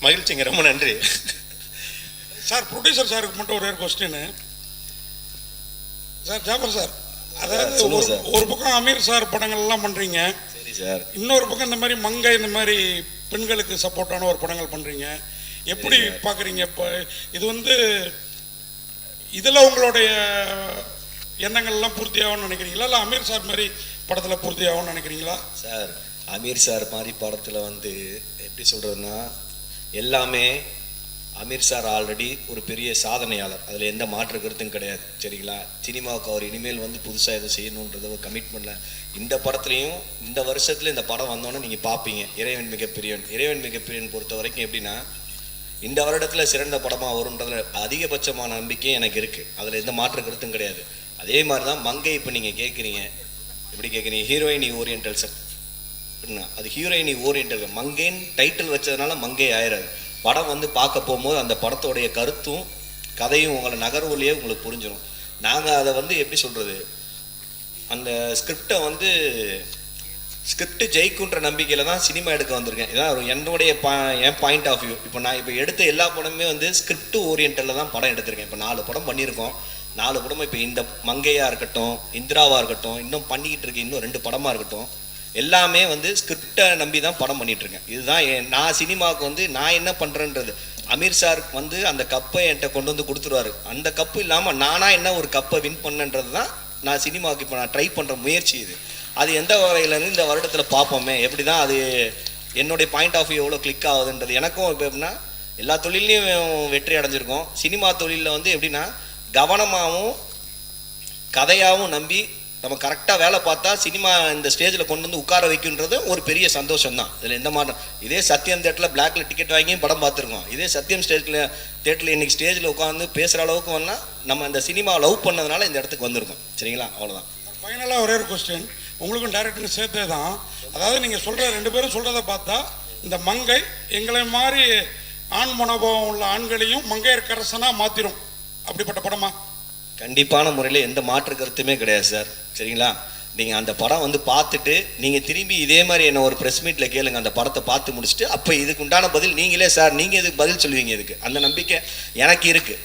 மகிழ்ச்சிங்க, ரொம்ப நன்றி சார். ப்ரொடியூசர் சாருக்கு மட்டும் ஒரே கொஸ்டின் சார். ஜாஃபர் சார், அதாவது ஒரு பக்கம் அமீர் சார் படங்கள்லாம் பண்ணுறீங்க, இன்னொரு பக்கம் இந்த மாதிரி மங்கை இந்த மாதிரி பெண்களுக்கு சப்போர்ட்டான ஒரு படங்கள் பண்ணுறீங்க. எப்படி பார்க்குறீங்க? இப்போ இது வந்து இதில் உங்களுடைய எண்ணங்கள்லாம் பூர்த்தி ஆகும்னு நினைக்கிறீங்களா, இல்லை அமீர் சார் மாதிரி படத்தில் பூர்த்தி ஆகும்னு நினைக்கிறீங்களா? சார் அமீர் சார் மாதிரி படத்தில் வந்து எப்படி சொல்கிறதுனா, எல்லாமே அமீர் சார் ஆல்ரெடி ஒரு பெரிய சாதனையாளர், அதில் எந்த மாற்று கருத்தும் கிடையாது. சரிங்களா? சினிமாவுக்கு அவர் இனிமேல் வந்து புதுசாக எதை செய்யணுன்றத ஒரு கமிட்மெண்ட்டில் இந்த படத்துலையும் இந்த வருஷத்தில் இந்த படம் வந்தோன்னே நீங்கள் பார்ப்பீங்க. இறைவன் மிகப்பெரியவன் பொறுத்த வரைக்கும் எப்படின்னா, இந்த வருடத்தில் சிறந்த படமாக வரும்ன்றதுல அதிகபட்சமான நம்பிக்கை எனக்கு இருக்குது. அதில் எந்த மாற்று கருத்தும் கிடையாது. அதே மாதிரி தான் மங்கை. இப்போ நீங்கள் கேட்குறீங்க, எப்படி கேட்குறீங்க, ஹீரோயினி ஓரியன்டல் சார் அப்படின்னா அது ஹீரோயினி ஓரியன்டல். மங்கைன்னு டைட்டில் வச்சதுனால மங்கை ஆயிடாது. படம் வந்து பார்க்க போகும்போது அந்த படத்தோடைய கருத்தும் கதையும் உங்களை நகர்வுலையே உங்களுக்கு புரிஞ்சிடும். நாங்கள் அதை வந்து எப்படி சொல்கிறது, அந்த ஸ்கிரிப்டை வந்து ஸ்கிரிப்ட் ஜெயிக்குன்ற நம்பிக்கையில் தான் சினிமா எடுக்க வந்திருக்கேன். இதான் என்னுடைய என் பாயிண்ட் ஆஃப் வியூ. இப்போ நான் இப்போ எடுத்த எல்லா படமுமே வந்து ஸ்கிரிப்ட் ஓரியன்டலில் தான் படம் எடுத்திருக்கேன். இப்போ 4 படம் பண்ணியிருக்கோம். 4 படமும் இப்போ இந்த மங்கையாக இருக்கட்டும், இந்திராவாக இருக்கட்டும், இன்னும் பண்ணிக்கிட்டு இருக்க இன்னும் 2 படமாக இருக்கட்டும், எல்லாமே வந்து ஸ்கிரிப்டை நம்பி தான் படம் பண்ணிகிட்ருக்கேன். இதுதான் நான் சினிமாவுக்கு வந்து நான் என்ன பண்ணுறேன்றது. அமீர் சார் வந்து அந்த கப்பை என்கிட்ட கொண்டு வந்து கொடுத்துருவாரு. அந்த கப்பு இல்லாமல் நானாக என்ன ஒரு கப்பை வின் பண்ணன்றது தான் நான் சினிமாவுக்கு இப்போ நான் ட்ரை பண்ணுற முயற்சி. அது எந்த வகையிலேருந்து இந்த வருடத்தில் பார்ப்போமே, எப்படி தான் அது என்னுடைய பாயிண்ட் ஆஃப் வியூ எவ்வளோ கிளிக் ஆகுதுன்றது. எனக்கும் இப்போ எப்படின்னா, எல்லா தொழிலையும் வெற்றி அடைஞ்சிருக்கோம். சினிமா தொழிலில் வந்து எப்படின்னா கவனமாகவும் கதையாகவும் நம்பி நம்ம கரெக்டாக வேலை பார்த்தா சினிமா இந்த ஸ்டேஜில் கொண்டு வந்து உட்கார வைக்கின்றது ஒரு பெரிய சந்தோஷம் தான். இதில் எந்த மாற்றம். இதே சத்யம் தேட்டரில் பிளாக்ல டிக்கெட் வாங்கி படம் பார்த்துருக்கோம். இதே சத்யம் தேட்டரில் இன்னைக்கு ஸ்டேஜில் உட்காந்து பேசுகிற அளவுக்கு வந்தால் நம்ம இந்த சினிமா லவ் பண்ணதுனால இந்த இடத்துக்கு வந்திருக்கோம். சரிங்களா? அவ்வளோதான். ஃபைனலாக ஒரே ஒரு கொஸ்டின் உங்களுக்கும் டேரக்டருக்கு சேர்த்தே தான். அதாவது நீங்கள் சொல்கிற 2 பேரும் சொல்கிறத பார்த்தா இந்த மங்கை எங்களை மாதிரி ஆண் மனோபாவம் உள்ள ஆண்களையும் மங்கையர்க்கரசனாக மாற்றிடும். அப்படிப்பட்ட படமா? கண்டிப்பான முறையில் எந்த மாற்று கருத்துமே கிடையாது சார். சரிங்களா? நீங்கள் அந்த படம் வந்து பார்த்துட்டு நீங்கள் திரும்பி இதே மாதிரி என்ன ஒரு ப்ரெஸ் மீட்டில் கேளுங்க. அந்த படத்தை பார்த்து முடிச்சுட்டு அப்போ இதுக்கு உண்டான பதில் நீங்களே சார் நீங்கள் இதுக்கு பதில் சொல்லுவீங்க. இதுக்கு அந்த நம்பிக்கை எனக்கு இருக்குது.